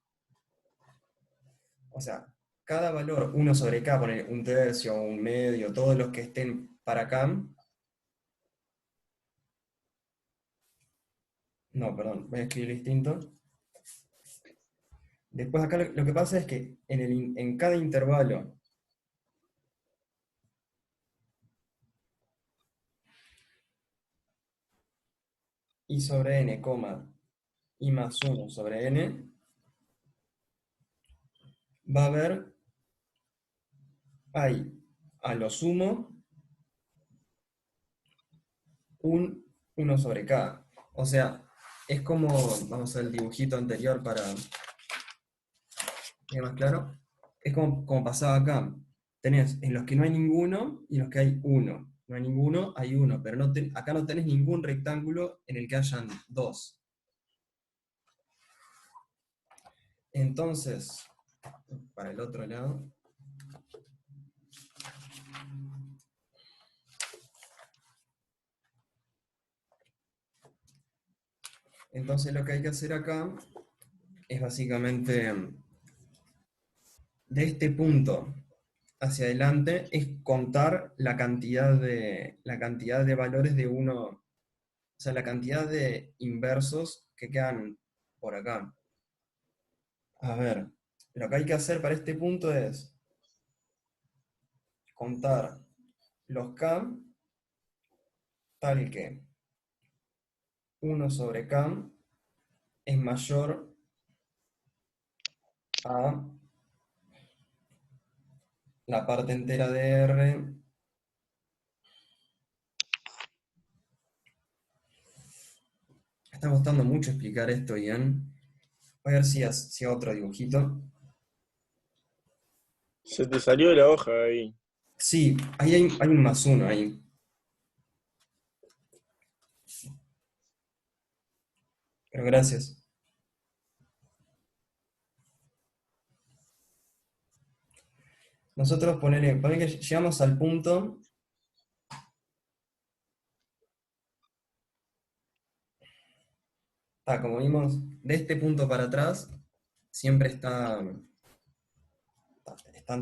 o sea, cada valor 1 sobre K, poner un tercio, un medio, todos los que estén para acá, no, perdón, voy a escribir distinto. Después acá lo que pasa es que en cada intervalo i sobre n, i más 1 sobre n, va a haber, hay a lo sumo un 1 sobre k. O sea, es como, vamos al dibujito anterior para que más claro, es como pasaba acá. Tenés en los que no hay ninguno y en los que hay uno. No hay ninguno, hay uno, pero acá no tenés ningún rectángulo en el que hayan dos. Entonces, para el otro lado. Entonces lo que hay que hacer acá es básicamente de este punto hacia adelante es contar la cantidad de valores de uno, o sea, la cantidad de inversos que quedan por acá. A ver, lo que hay que hacer para este punto es contar los K tal que 1 sobre K es mayor a la parte entera de R está costando mucho explicar esto, Ian. Voy a ver si hago otro dibujito. Se te salió de la hoja ahí. Sí, ahí hay un más uno ahí. Pero gracias. Nosotros poner que llegamos al punto. Como vimos, de este punto para atrás, siempre están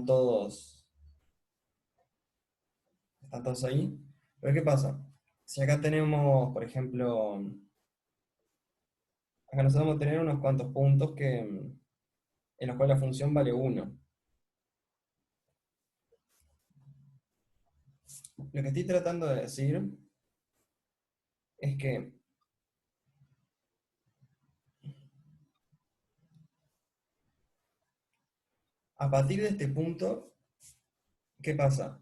todos ahí. Pero ¿qué pasa? Si acá tenemos, por ejemplo, acá nosotros vamos a tener unos cuantos puntos en los cuales la función vale 1. Lo que estoy tratando de decir es que a partir de este punto, ¿qué pasa?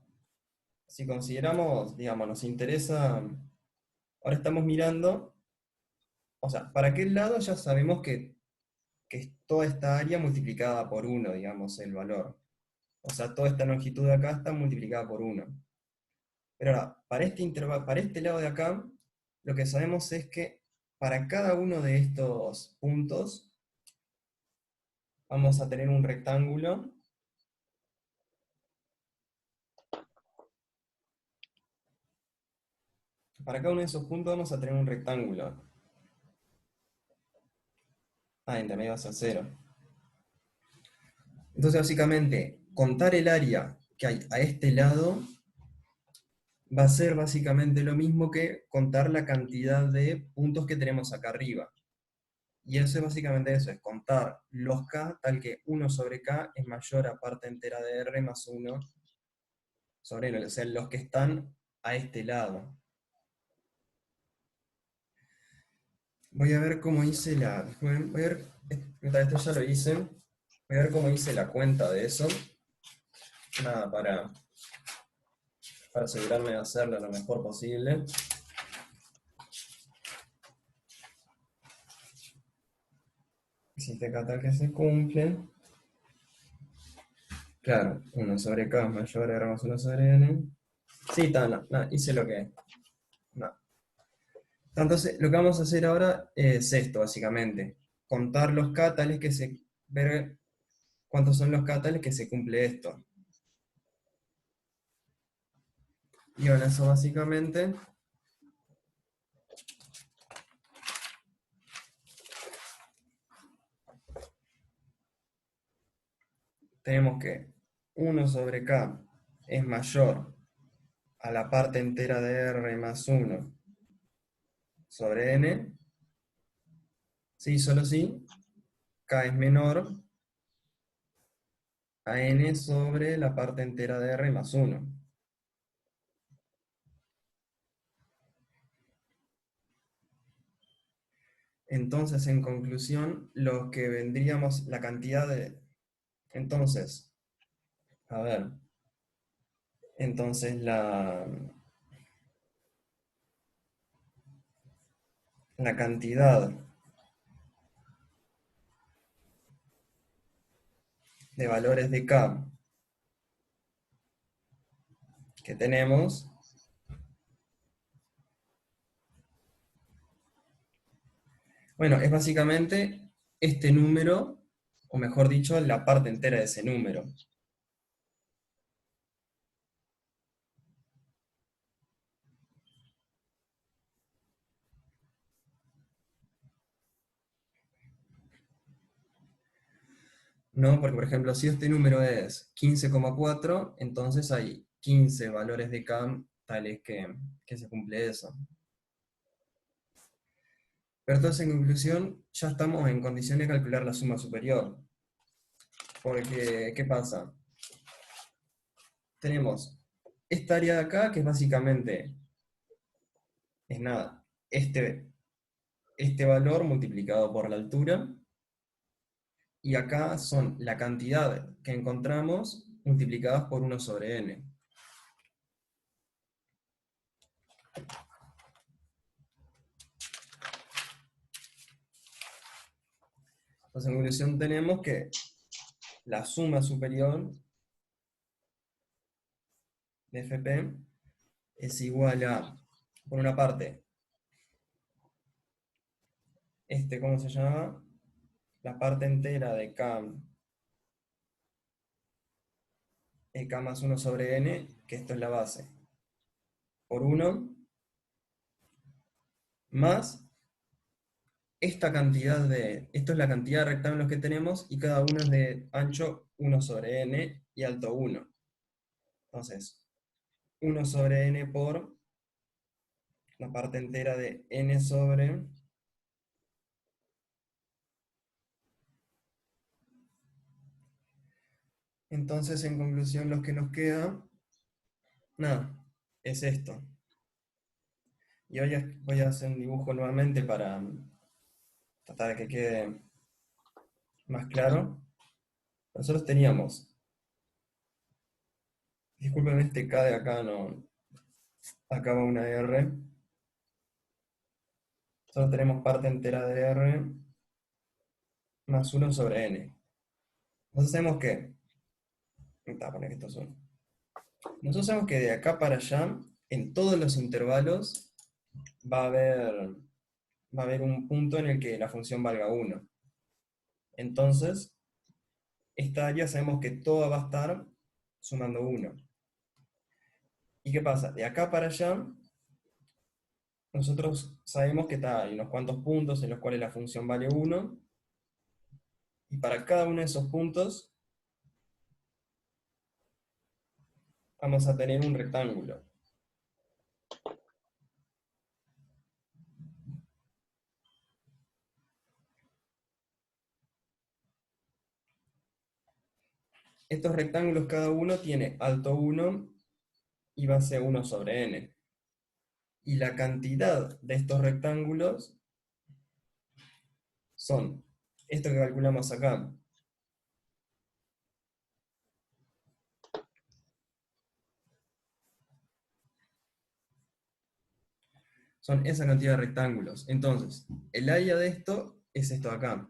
Si consideramos, digamos, nos interesa, ahora estamos mirando, o sea, para aquel lado ya sabemos que es toda esta área multiplicada por 1, digamos, el valor. O sea, toda esta longitud de acá está multiplicada por 1. Pero ahora, para este lado de acá, lo que sabemos es que para cada uno de estos puntos vamos a tener un rectángulo para cada uno de esos puntos vamos a tener un rectángulo. Entre medio va a ser 0. Entonces, básicamente, contar el área que hay a este lado va a ser básicamente lo mismo que contar la cantidad de puntos que tenemos acá arriba. Y eso es básicamente eso, es contar los K tal que 1 sobre K es mayor a parte entera de R más 1 sobre N, o sea, los que están a este lado. Voy a ver cómo hice voy a ver, esto ya lo hice, voy a ver cómo hice la cuenta de eso. Nada, para asegurarme de hacerlo lo mejor posible. Existe acá tal que se cumple. Claro, 1 sobre K es mayor a R más 1 sobre N. Sí, hice lo que... No. Entonces, lo que vamos a hacer ahora es esto, básicamente. Contar los K tales que ver cuántos son los K tales que se cumple esto. Y bueno, eso básicamente... Tenemos que 1 sobre K es mayor a la parte entera de R más 1 sobre N. Sí, solo si K es menor a N sobre la parte entera de R más 1. Entonces, en conclusión, lo que vendríamos, la cantidad de... Entonces, a ver, entonces la cantidad de valores de K que tenemos bueno, es básicamente este número o mejor dicho, la parte entera de ese número. No, porque por ejemplo, si este número es 15,4, entonces hay 15 valores de K tales que se cumple eso. Pero entonces, en conclusión, ya estamos en condiciones de calcular la suma superior. Porque, ¿qué pasa? Tenemos esta área de acá, que es básicamente, es nada, este valor multiplicado por la altura, y acá son la cantidad que encontramos multiplicadas por 1 sobre n. Entonces, en conclusión, tenemos que la suma superior de FP es igual a, por una parte, ¿cómo se llama? La parte entera de K más 1 sobre n, que esto es la base, por 1, más esta cantidad esto es la cantidad de rectángulos que tenemos, y cada uno es de ancho 1 sobre n y alto 1. Entonces, 1 sobre n por la parte entera de n sobre... Entonces, en conclusión, lo que nos queda, nada, es esto. Y hoy voy a hacer un dibujo nuevamente para tratar de que quede más claro. Nosotros teníamos, disculpen, este K de acá no, acá va una R. Nosotros tenemos parte entera de R más 1 sobre n. Nosotros sabemos que, poner que esto es 1. Nosotros sabemos que de acá para allá, en todos los intervalos, va a haber un punto en el que la función valga 1. Entonces, esta área sabemos que toda va a estar sumando 1. ¿Y qué pasa? De acá para allá, nosotros sabemos que hay unos cuantos puntos en los cuales la función vale 1, y para cada uno de esos puntos vamos a tener un rectángulo. Estos rectángulos cada uno tiene alto 1 y base 1 sobre n. Y la cantidad de estos rectángulos son esto que calculamos acá. Son esa cantidad de rectángulos. Entonces, el área de esto es esto de acá.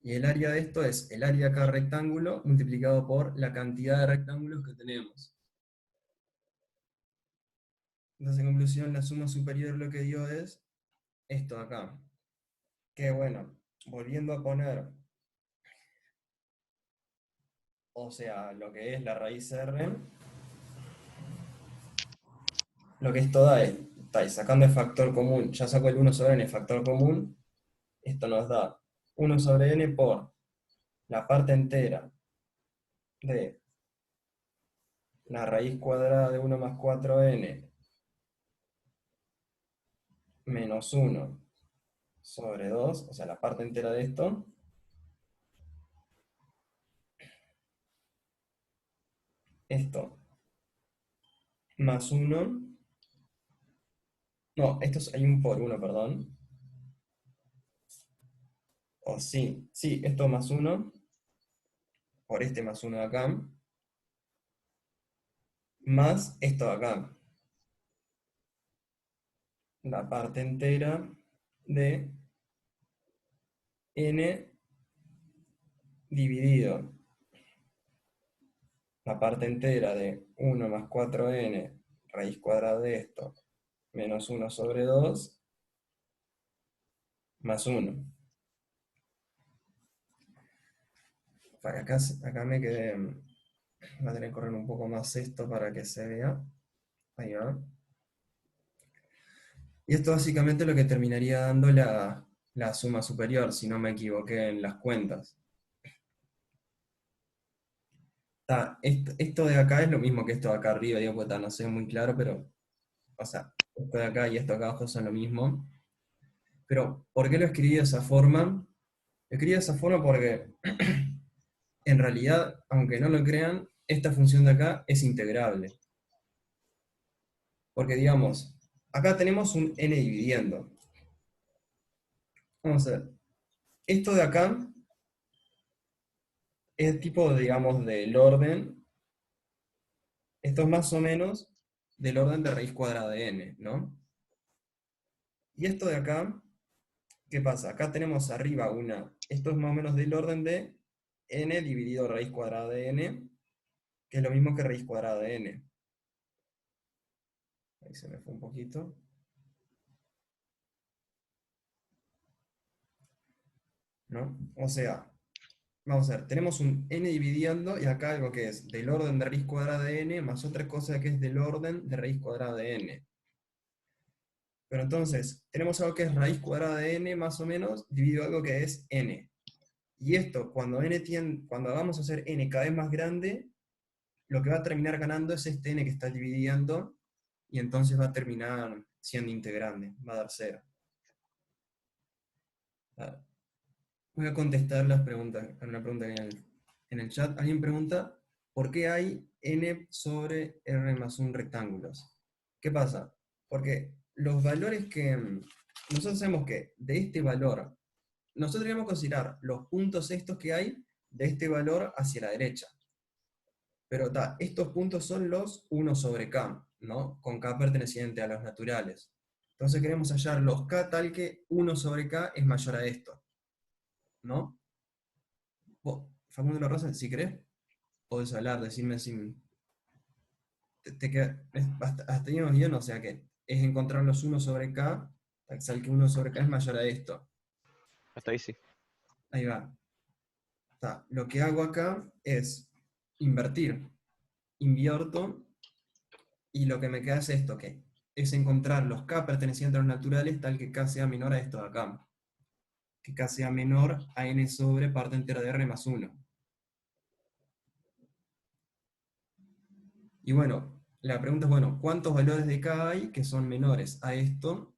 Y el área de esto es el área de cada rectángulo multiplicado por la cantidad de rectángulos que tenemos. Entonces, en conclusión, la suma superior lo que dio es esto de acá. Que bueno, volviendo a poner, o sea, lo que es la raíz R, lo que esto da es, sacando el factor común, ya saco el 1 sobre n factor común, esto nos da 1 sobre n por la parte entera de la raíz cuadrada de 1 más 4n menos 1 sobre 2, o sea, la parte entera de esto, esto más 1, no, hay un por 1, perdón, o sí, esto más 1, por este más 1 de acá, más esto de acá, la parte entera de n dividido la parte entera de 1 más 4n raíz cuadrada de esto menos 1 sobre 2 más 1. Para acá me quedé. Voy a tener que correr un poco más esto para que se vea. Ahí va. Y esto básicamente es lo que terminaría dando la suma superior, si no me equivoqué en las cuentas. Esto de acá es lo mismo que esto de acá arriba, digo, pues, no sé muy claro, pero, o sea, esto de acá y esto de acá abajo son lo mismo. Pero, ¿por qué lo escribí de esa forma? Lo escribí de esa forma porque, en realidad, aunque no lo crean, esta función de acá es integrable. Porque, digamos, acá tenemos un n dividiendo. Vamos a ver. Esto de acá es tipo, digamos, del orden. Esto es más o menos del orden de raíz cuadrada de n, ¿no? Y esto de acá, ¿qué pasa? Acá tenemos arriba esto es más o menos del orden de n dividido raíz cuadrada de n, que es lo mismo que raíz cuadrada de n. Ahí se me fue un poquito. ¿No? O sea, vamos a ver, tenemos un n dividiendo y acá algo que es del orden de raíz cuadrada de n más otra cosa que es del orden de raíz cuadrada de n. Pero entonces, tenemos algo que es raíz cuadrada de n más o menos, dividido algo que es n. Y esto, cuando vamos a hacer n cada vez más grande, lo que va a terminar ganando es este n que está dividiendo, y entonces va a terminar siendo integrable, va a dar 0. Voy a contestar una pregunta que hay en el chat. Alguien pregunta, ¿por qué hay n sobre r más 1 rectángulos? ¿Qué pasa? Porque los valores que... Nosotros sabemos que de este valor, nosotros debemos considerar los puntos estos que hay de este valor hacia la derecha. Pero estos puntos son los 1 sobre k, ¿no? Con k perteneciente a los naturales. Entonces queremos hallar los k tal que 1 sobre k es mayor a esto, ¿no? Facundo La Rosa, si querés, podés hablar, decirme si te queda. Hasta ahí vamos bien, o sea que es encontrar los 1 sobre k, tal que 1 sobre k es mayor a esto. Hasta ahí sí. Ahí va. Lo que hago acá es invertir. Invierto, y lo que me queda es esto, que es encontrar los k pertenecientes a los naturales tal que k sea menor a esto de acá. Que k sea menor a n sobre parte entera de r más 1. Y bueno, la pregunta es, bueno, ¿cuántos valores de k hay que son menores a esto?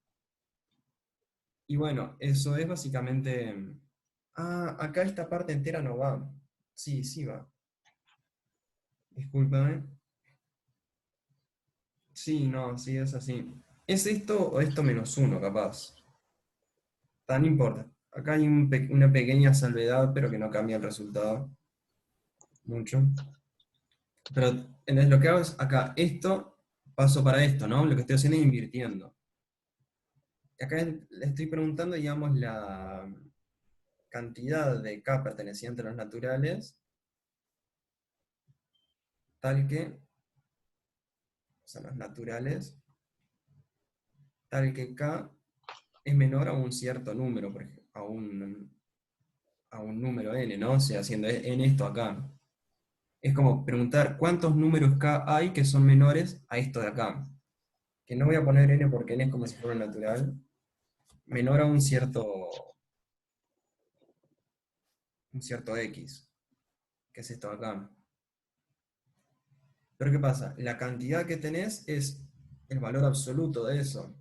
Y bueno, eso es básicamente... acá esta parte entera no va. Sí, sí va. Discúlpame. Sí, no, sí es así. ¿Es esto o esto menos 1, capaz? No importa. Acá hay una pequeña salvedad, pero que no cambia el resultado mucho. Pero entonces lo que hago es acá, esto, paso para esto, ¿no? Lo que estoy haciendo es invirtiendo. Acá le estoy preguntando, digamos, la cantidad de k perteneciente a los naturales, tal que, o sea, los naturales, tal que k es menor a un cierto número, por ejemplo, a un número n, ¿no? O sea, haciendo n esto acá. Es como preguntar cuántos números k hay que son menores a esto de acá. Que no voy a poner n porque n es como si fuera un natural. Menor a un cierto x, que es esto de acá. Pero ¿qué pasa? La cantidad que tenés es el valor absoluto de eso.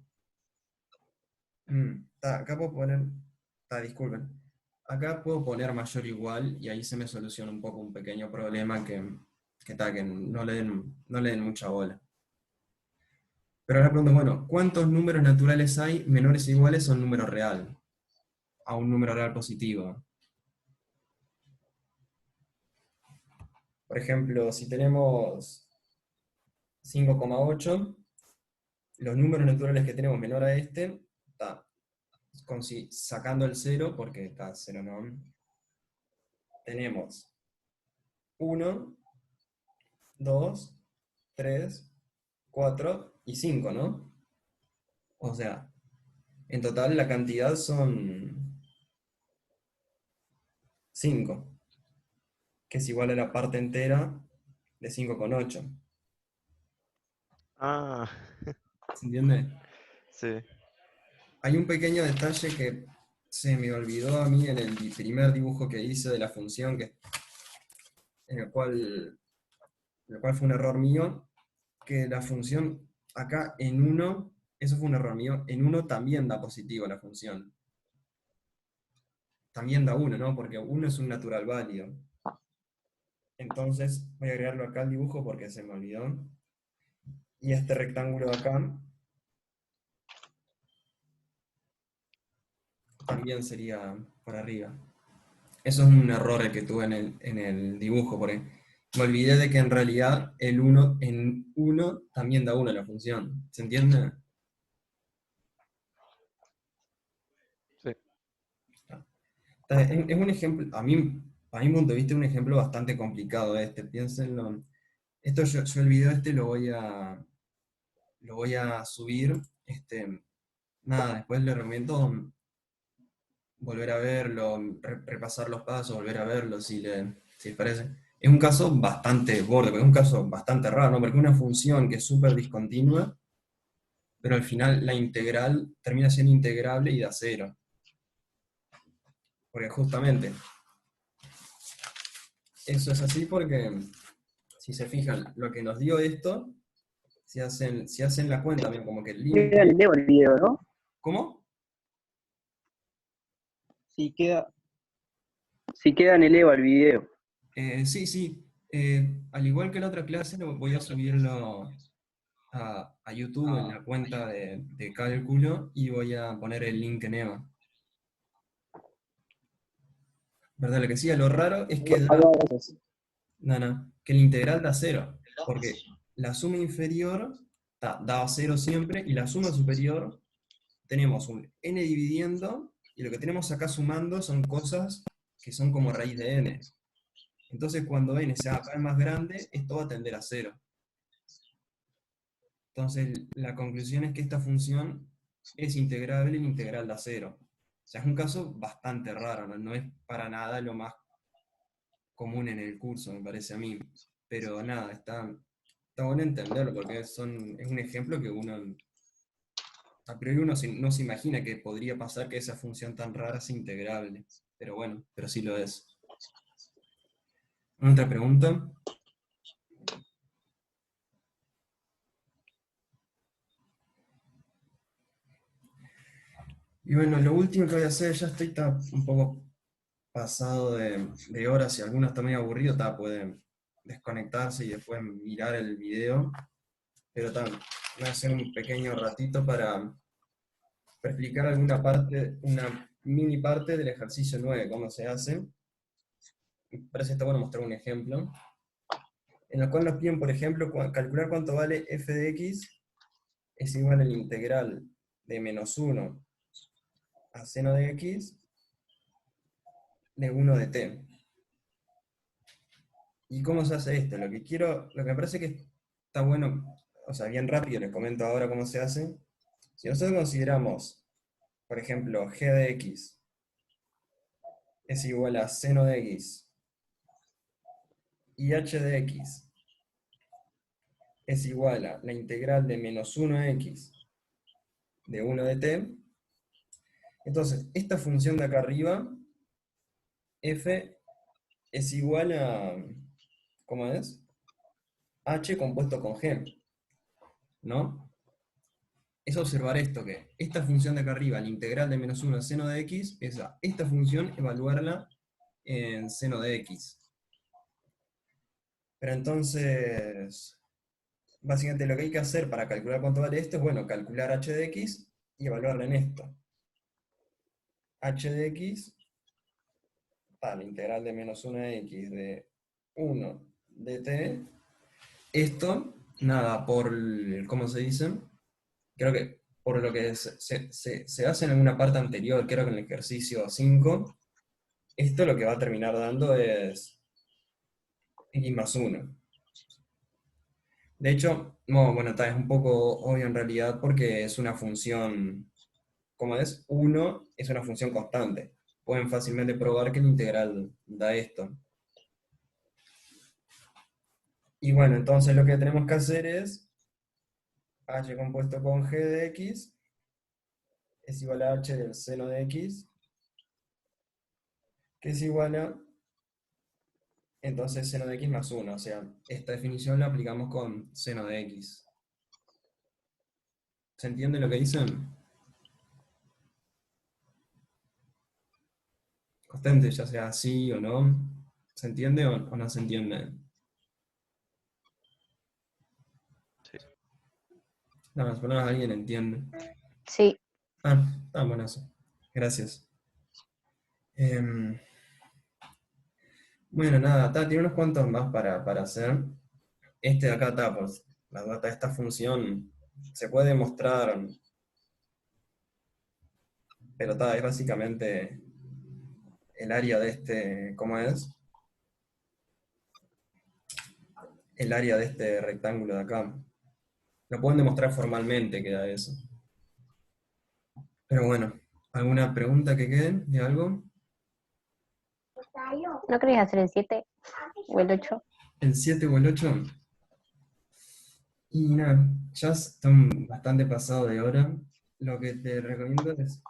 Acá puedo poner... disculpen. Acá puedo poner mayor o igual, y ahí se me soluciona un poco un pequeño problema que no le den mucha bola. Pero ahora pregunto, bueno, ¿cuántos números naturales hay menores o iguales a un número real? A un número real positivo. Por ejemplo, si tenemos 5,8, los números naturales que tenemos menor a este, sacando el 0, porque está 0 no, tenemos 1, 2, 3, 4 y 5, ¿no? O sea, en total la cantidad son 5. que es igual a la parte entera de 5,8. Ah, ¿Se entiende? sí. Hay un pequeño detalle que se me olvidó a mí en el primer dibujo que hice de la función, en el cual fue un error mío, que la función acá en 1, eso fue un error mío, en 1 también da positivo la función. También da 1, ¿no? Porque 1 es un natural válido. Entonces voy a agregarlo acá al dibujo porque se me olvidó. Y este rectángulo de acá también sería por arriba. Eso es un error el que tuve en el dibujo, porque me olvidé de que en realidad el 1 en 1 también da 1 la función. ¿Se entiende? Sí. Es un ejemplo, a mi punto de vista, es un ejemplo bastante complicado este. Piénsenlo. Esto yo el video este lo voy a subir. Nada, después les recomiendo volver a verlo, repasar los pasos, volver a verlo si les parece. Es un caso bastante borde, porque es un caso bastante raro, ¿no? Porque una función que es súper discontinua, pero al final la integral termina siendo integrable y da cero. Porque justamente eso es así porque, si se fijan, lo que nos dio esto, si hacen la cuenta, bien, como que el límite... Queda en Evo el video, ¿no? ¿Cómo? Si queda en el Evo el video. Sí, sí. Al igual que la otra clase, voy a subirlo a YouTube en la cuenta de cálculo y voy a poner el link en EVA. ¿Verdad? Lo que sí, lo raro es que que el integral da cero, porque la suma inferior da cero siempre, y la suma superior tenemos un n dividiendo, y lo que tenemos acá sumando son cosas que son como raíz de n. Entonces cuando n sea cada vez más grande, esto va a tender a cero. Entonces la conclusión es que esta función es integrable y la integral da cero. O sea, es un caso bastante raro, ¿no? No es para nada lo más común en el curso, me parece a mí. Pero nada, está bueno entenderlo, porque es un ejemplo que uno, a priori no se imagina que podría pasar que esa función tan rara sea integrable. Pero bueno, pero sí lo es. ¿Otra pregunta? Y bueno, lo último que voy a hacer, ya está un poco pasado de horas, y alguno está medio aburrido, pueden desconectarse y después mirar el video. Pero voy a hacer un pequeño ratito para explicar alguna parte, una mini parte del ejercicio 9, cómo se hace. Me parece que está bueno mostrar un ejemplo, en el cual nos piden, por ejemplo, calcular cuánto vale f de x es igual al integral de menos 1 a seno de x de 1 de t. ¿Y cómo se hace esto? Lo que me parece que está bueno, o sea, bien rápido, les comento ahora cómo se hace. Si nosotros consideramos, por ejemplo, g de x es igual a seno de x, y h de x es igual a la integral de menos 1x de 1 de t, entonces esta función de acá arriba, f, es igual a, ¿cómo es? H compuesto con g, ¿no? Es observar esto, que esta función de acá arriba, la integral de menos 1 seno de x, es esta función evaluarla en seno de x. Pero entonces, básicamente lo que hay que hacer para calcular cuánto vale esto es, bueno, calcular h de x y evaluarla en esto. H de x, la integral de menos 1x de 1 de t. Esto, nada, ¿cómo se dice? Creo que por lo que se hace en alguna parte anterior, creo que en el ejercicio 5, esto lo que va a terminar dando es x más 1. De hecho, no, bueno, es un poco obvio en realidad porque es una función, como es, 1 es una función constante. Pueden fácilmente probar que el integral da esto. Y bueno, entonces lo que tenemos que hacer es h compuesto con g de x es igual a h del seno de x, que es igual a, entonces, seno de x más 1. O sea, esta definición la aplicamos con seno de x. ¿Se entiende lo que dicen? Constante, ya sea sí o no. ¿Se entiende o no se entiende? Sí. No, por lo menos alguien entiende. Sí. Está bueno eso. Gracias. Em, bueno, nada, tiene unos cuantos más para hacer. Este de acá está, pues, la data de esta función se puede demostrar, pero es básicamente el área de este, ¿cómo es? El área de este rectángulo de acá. Lo pueden demostrar formalmente que da eso. Pero bueno, ¿alguna pregunta que quede de algo? ¿No querías hacer el 7 o el 8? ¿El 7 o el 8? Y nada, ya están bastante pasado de hora. Lo que te recomiendo es,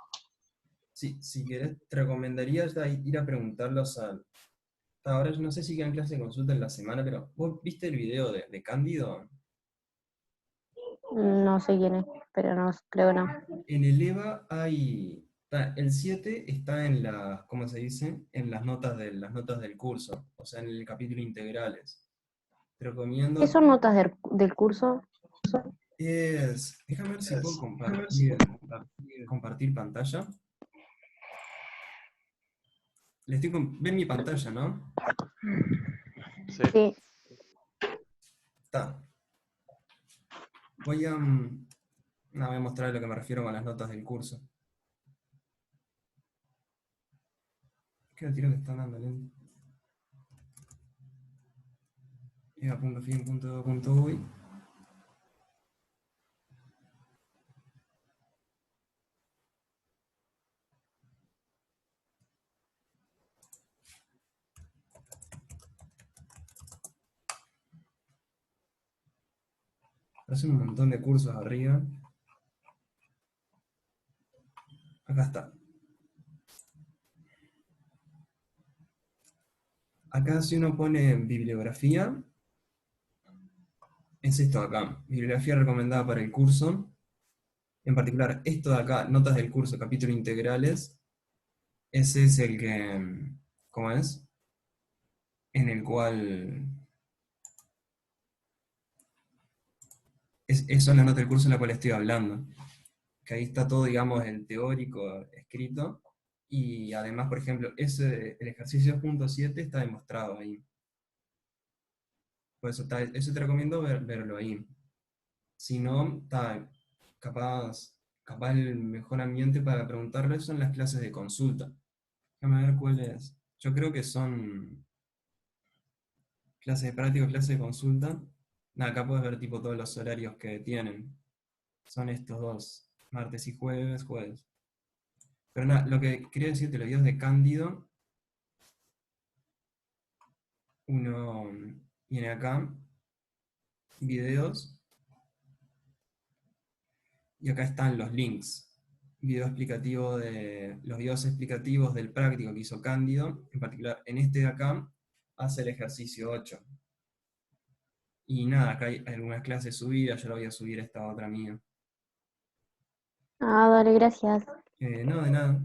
si querés, te recomendaría ya ir a preguntarlos a... Ahora yo no sé si quedan clase de consulta en la semana, pero ¿vos viste el video de Cándido? No sé quién es, pero no, creo que no. En el EVA hay... el 7 está en las, ¿cómo se dice? En las notas del curso, o sea, en el capítulo integrales. Te recomiendo... ¿Qué son notas del curso? Déjame ver si puedo compartir pantalla. Ven mi pantalla, ¿no? Sí. Sí. Está. Voy a mostrar a lo que me refiero con las notas del curso. ¿Qué tiro que están dando lento? eva.fin.edu.uy. Hacen un montón de cursos arriba. Acá está. Acá si uno pone bibliografía, es esto de acá. Bibliografía recomendada para el curso. En particular, esto de acá, notas del curso, capítulo integrales. Ese es el que, ¿cómo es? En el cual... Eso es la nota del curso en la cual estoy hablando. Que ahí está todo, digamos, el teórico escrito. Y además, por ejemplo, el ejercicio 2.7 está demostrado ahí. Por eso te recomiendo verlo ahí. Si no, capaz el mejor ambiente para preguntarle son las clases de consulta. Déjame ver cuáles. Yo creo que son clases de práctica, clases de consulta. Nada, acá puedes ver tipo todos los horarios que tienen. Son estos dos, martes y jueves. Pero nada, lo que quería decirte, los videos de Cándido, uno viene acá, videos, y acá están los links. Los videos explicativos del práctico que hizo Cándido, en particular en este de acá, hace el ejercicio 8. Y nada, acá hay algunas clases subidas, yo la voy a subir a esta otra mía. Ah, dale, gracias. No, de nada.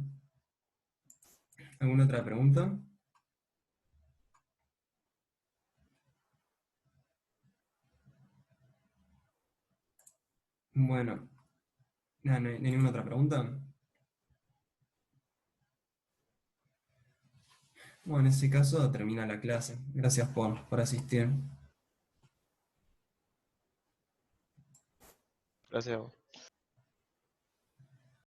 ¿Alguna otra pregunta? Bueno, nada, ¿no hay ninguna otra pregunta? Bueno, en ese caso termina la clase. Gracias por asistir. Gracias a vos.